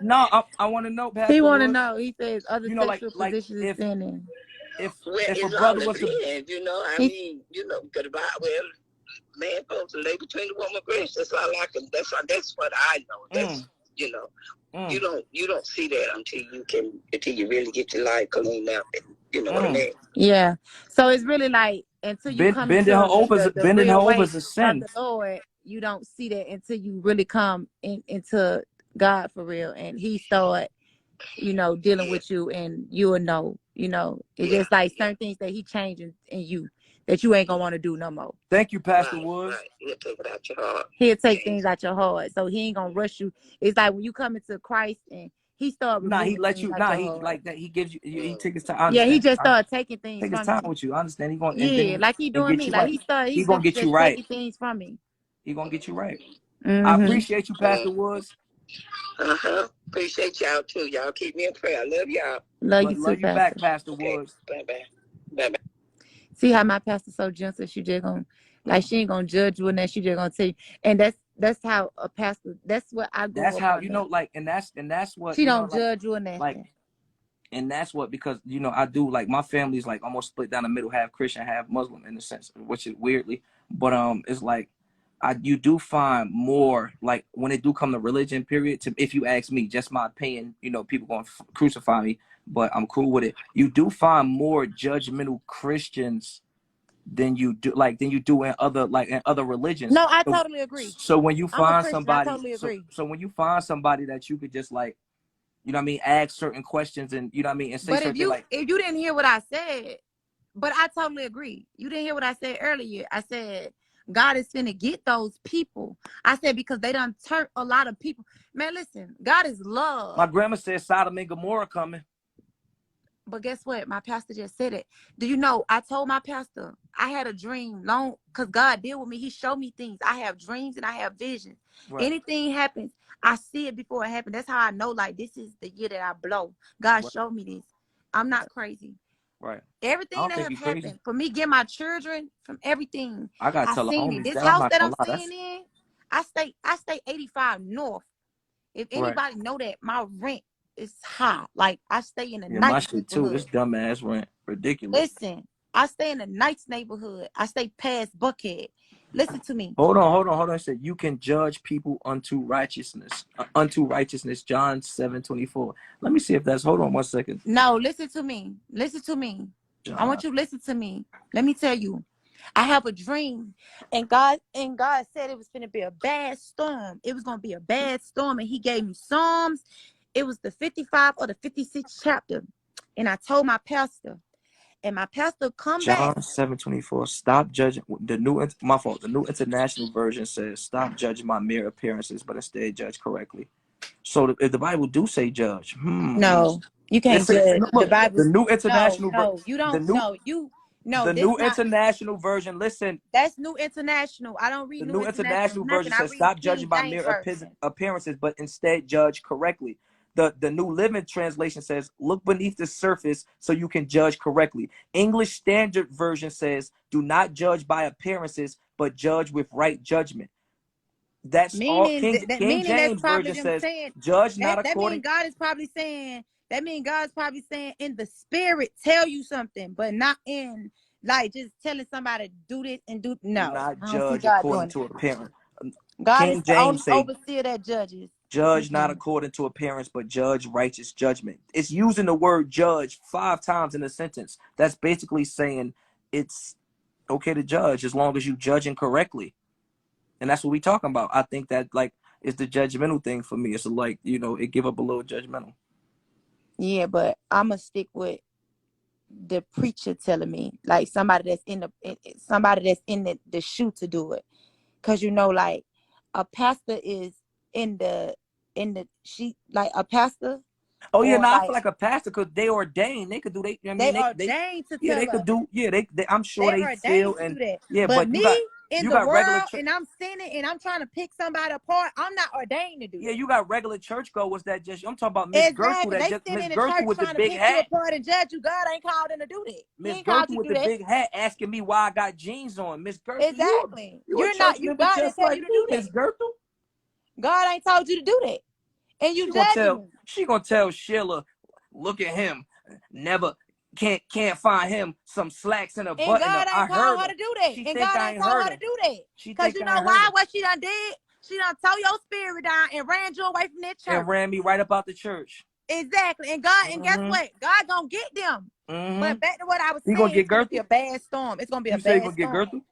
no, I want to know, Pastor. He want to Woods. know. He says other sexual positions is sinning. If a brother was to, you know, I mean, you know, the Bible. Well, man supposed to lay between the woman breasts. That's all I can. That's what I know. That's you know. You don't see that until you really get your life cleaned up, and you know what I mean. Yeah. So it's really like until you come into the bending her real over way is a of sin. the Lord, you don't see that until you really come into God for real, and He start, dealing with you, and you will know. It's just like certain things that He changing in you that you ain't gonna want to do no more. Thank you, Pastor Woods. Right. He'll take it out your heart. He'll take things out your heart, so He ain't gonna rush you. It's like when you come into Christ and He start removing He let things you. out your He heart. like that. He gives you. He takes his time. I Yeah, He understand. just started taking things Take his from time you. with you. I understand. He going and Yeah, then like He and doing get me. you Like right. He's Gonna simply get you just right. taking things from me. He gonna get you right. I Mm-hmm. appreciate you, Pastor Woods. Appreciate y'all too. Y'all keep me in prayer. I love y'all. Love you too, Love you Pastor. back, Pastor Okay. Woods. Bye. See how my pastor so gentle? She just gonna she ain't gonna judge you, and that she just gonna tell you. And that's how a pastor. That's what I grew That's up how under. and that's what She don't judge you or nothing. like, and that's what, because I do, like, my family's like almost split down the middle, half Christian, half Muslim in a sense, which is weirdly, but it's like you do find more, like, when it do come to religion, period, if you ask me, just my opinion, people gonna crucify me, but I'm cool with it. You do find more judgmental Christians than you do in other religions. No, I totally agree. So when you I'm a find Christian. I somebody, totally agree. so when you find somebody that you could just, like, ask certain questions, and and say But certain things, like, if you didn't hear what I said, but I totally agree. You didn't hear what I said earlier. I said God is finna get those people. I said because they done turned a lot of people. Man, listen, God is love. my grandma said Sodom and Gomorrah coming. But guess what? My pastor just said it. Do you know? I told my pastor I had a dream long because God deal with me. He showed me things. I have dreams and I have visions. Right. Anything happens, I see it before it happens. That's how I know, like, this is the year that I blow. God showed me this. I'm not crazy. Right. Everything that have happened for me, get my children from everything. I gotta tell the homies. This house that I'm staying in, I stay 85 North. If anybody know that, my rent is high. Like, I stay in a nice neighborhood too. This dumbass rent ridiculous. Listen, I stay in a nice neighborhood. I stay past Buckhead. Listen to me. Hold on. I said you can judge people unto righteousness. John 7:24. Let me see if that's. Hold on 1 second. No, listen to me. John. I want you to listen to me. Let me tell you. I have a dream, and God said it was going to be a bad storm. It was going to be a bad storm, and He gave me Psalms. It was the 55 or the 56th chapter, and I told my pastor, and my pastor come John back. 7:24. Stop judging. The New International Version says, "Stop judging my mere appearances, but instead judge correctly." So if the Bible do say judge, no, you can't judge. Look, the Bible. The New International. No, you don't. The New International Version. Listen. That's New International. I don't read the New International Version nothing. says, "Stop judging by mere appearances, but instead judge correctly." The New Living Translation says, "Look beneath the surface so you can judge correctly." English Standard Version says, "Do not judge by appearances, but judge with right judgment." That's all. King James Version says, "Judge not according." God is probably saying. That means God's probably saying in the spirit, tell you something, but not in, like, just telling somebody do this and do. No, do not I don't judge see God according doing to appearance. God King is the James only say, overseer that judges. "Judge not according to appearance, but judge righteous judgment." It's using the word judge 5 times in a sentence. That's basically saying it's okay to judge as long as you judging correctly. And that's what we talking about. I think that, like, it's the judgmental thing for me. It's like, it give up a little judgmental. Yeah, but I'm going to stick with the preacher telling me, like, somebody that's in the shoe to do it. Because, like, a pastor is in the sheet, like a pastor. Oh yeah, I feel like a pastor, because they ordained. They could do they ordained to tell they us. could do, they I'm sure they feel to do that. Yeah, but me in the regular world, and I'm sinning and I'm trying to pick somebody apart, I'm not ordained to do that. Yeah, you got regular churchgoers that just, I'm talking about Miss Gertrude, that just Miss Gertrude with the big hat. You apart and judge you. God ain't called them to do that. Miss Gertrude with the big hat asking me why I got jeans on. Miss Gertrude, exactly. You're a church member God just tell like you to me, do Miss that. Gertrude. God ain't told you to do that, and you judging me. She gonna tell Sheila, look at him, never can't find him some slacks and a And button God up. I ain't told heard her her. to do that. She And think God I ain't ain't told heard her her. to do that. She Because think you I know ain't heard why? her. What she done did? She done tore your spirit down and ran you away from that church. And ran me right up out the church. Exactly. And God, and guess Mm-hmm. what? God gonna get them. Mm-hmm. But back to what I was You gonna saying, get it's gonna be Gertrude? a bad storm. It's gonna be a You say you bad gonna get storm. Gertrude?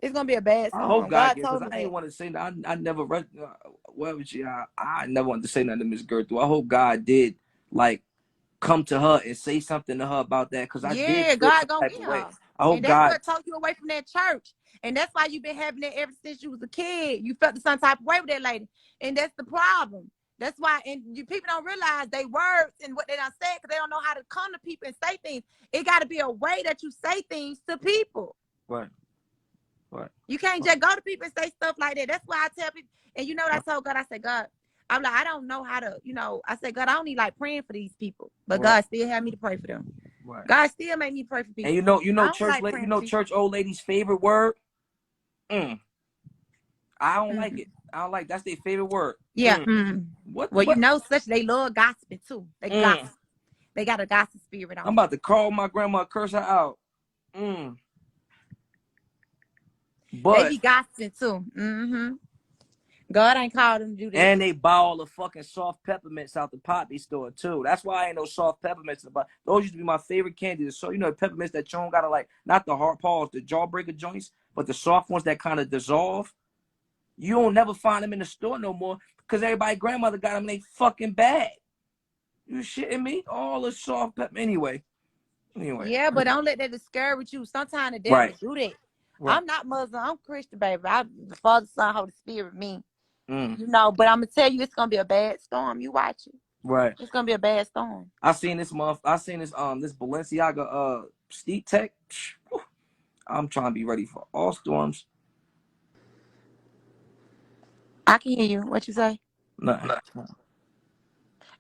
It's gonna be a bad I hope storm. God God get, told because me I ain't that. want to say that. I never read. What was she? I never wanted to say nothing to Miss Gertrude. I hope God did like come to her and say something to her about that, because I did Yeah, feel some God gonna type get of way. her. I hope And that's God. what took you away from that church. And that's why you've been having that ever since you was a kid. You felt the some type of way with that lady. And that's the problem. That's why, and people don't realize they words and what they done said because they don't know how to come to people and say things. It got to be a way that you say things to people. Right. Right. You can't just go to people and say stuff like that. That's why I tell people. And you know what I told God? I said, God, I'm like, I don't know how to, I said, God, I don't need like praying for these people. But Right. God still had me to pray for them. Right. God still made me pray for people. And you know, church, like church old lady's favorite word. I don't like it. I don't like that's their favorite word. Yeah. What? Well, such they love gossiping too. They gossip. They got a gossip spirit on. I'm about to call my grandma, curse her out. But they be gossiping too. God ain't called them to do that. And they buy all the fucking soft peppermints out the poppy store too. That's why I ain't no soft peppermints in the box. Those used to be my favorite candies. So the peppermints that you don't gotta like, not the hard paws, the jawbreaker joints, but the soft ones that kind of dissolve. You don't never find them in the store no more because everybody's grandmother got them in they fucking bag. You shitting me? All the soft pepper anyway. Yeah, but don't let that discourage you. Sometimes the devil do that. Right. I'm not Muslim. I'm Christian, baby. The Father, Son, Holy Spirit, me. But I'm gonna tell you, it's gonna be a bad storm. You watch it. Right. It's gonna be a bad storm. I seen this this Balenciaga Steep Tech. I'm trying to be ready for all storms. I can hear you. What you say? Nothing.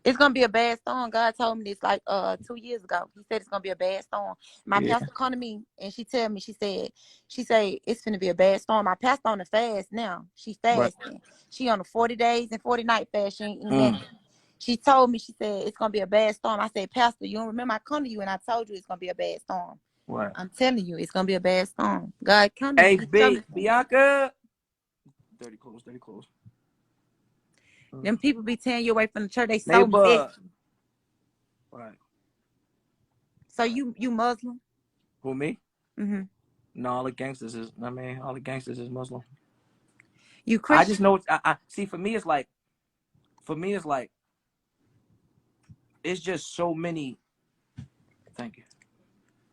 It's gonna be a bad storm. God told me this like 2 years ago. He said it's gonna be a bad storm. My pastor come to me and she tell me, she said it's gonna be a bad storm. My pastor on the fast now. She fasting. Right. She on a 40 days and 40 night fast. She ain't eating nothing. She told me, she said it's gonna be a bad storm. I said, Pastor, you don't remember I come to you and I told you it's gonna be a bad storm. Right. I'm telling you, it's gonna be a bad storm. God come to me. Hey, Bianca. Dirty clothes. Them people be tearing you away from the church. They so messy. Right. So you Muslim? Who, me? No, all the gangsters is Muslim. You Christian? I just know I see. For me, it's like it's just so many. Thank you.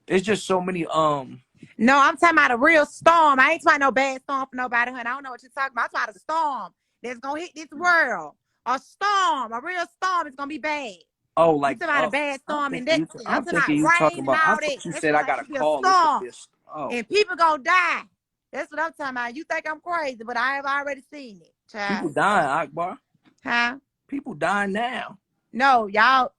It's just so many. No, I'm talking about a real storm. I ain't talking about no bad storm for nobody, honey. I don't know what you're talking about. I'm talking about a storm that's gonna hit this world. A storm, a real storm is gonna be bad. Oh, like you talking about a bad storm and that. I'm talking thinking about you talking rain and about. I all thought that. you That's said I like got a be call. a storm. Oh. And people gonna die. That's what I'm talking about. You think I'm crazy, but I have already seen it. Child. People dying, Akbar. Huh? People dying now. No, y'all.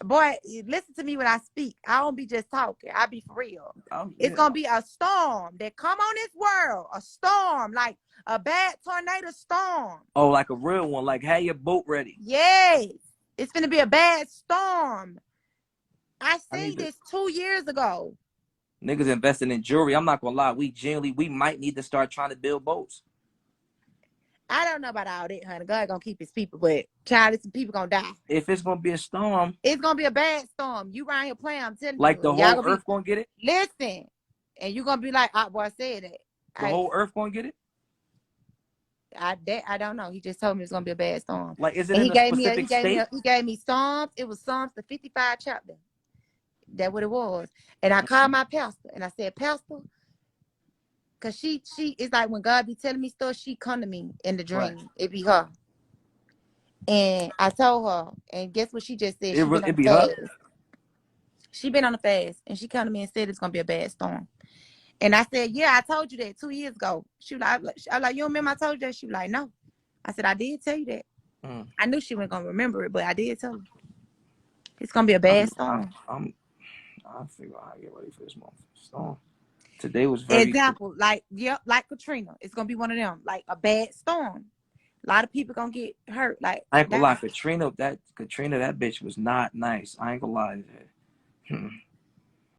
Boy, listen to me when I speak. I don't be just talking. I be for real. It's gonna be a storm that come on this world. A storm, like a bad tornado storm. Oh, like a real one. Like, have your boat ready. Yes. It's gonna be a bad storm. I seen this 2 years ago. Niggas investing in jewelry. I'm not gonna lie. We might need to start trying to build boats. I don't know about all that, honey. God gonna keep his people, but child, some people gonna die. If it's gonna be a storm, it's gonna be a bad storm. You around here playing, I'm telling like you. the whole earth gonna get it? Listen, and you gonna be like, boy, I said that. The whole earth gonna get it? I don't know. He just told me it's gonna be a bad storm. Like, is it in a specific state? He gave me Psalms. It was Psalms the 55 chapter. That's what it was. And I called my pastor and I said, Pastor, because she it's like when God be telling me stuff, she come to me in the dream. Right. It be her. And I told her, and guess what she just said? It be her. She been on the fast, and she come to me and said it's gonna be a bad storm. And I said, yeah, I told you that 2 years ago. She was like, you remember I told you that? She was like, no. I said, I did tell you that. I knew she wasn't gonna remember it, but I did tell her. It's gonna be a bad storm. I figure out how to get ready for this month. Storm. Today was very example, like Katrina. It's gonna be one of them, like a bad storm. A lot of people gonna get hurt. Like I ain't gonna lie, Katrina, that bitch was not nice. I ain't gonna lie to that. Hmm.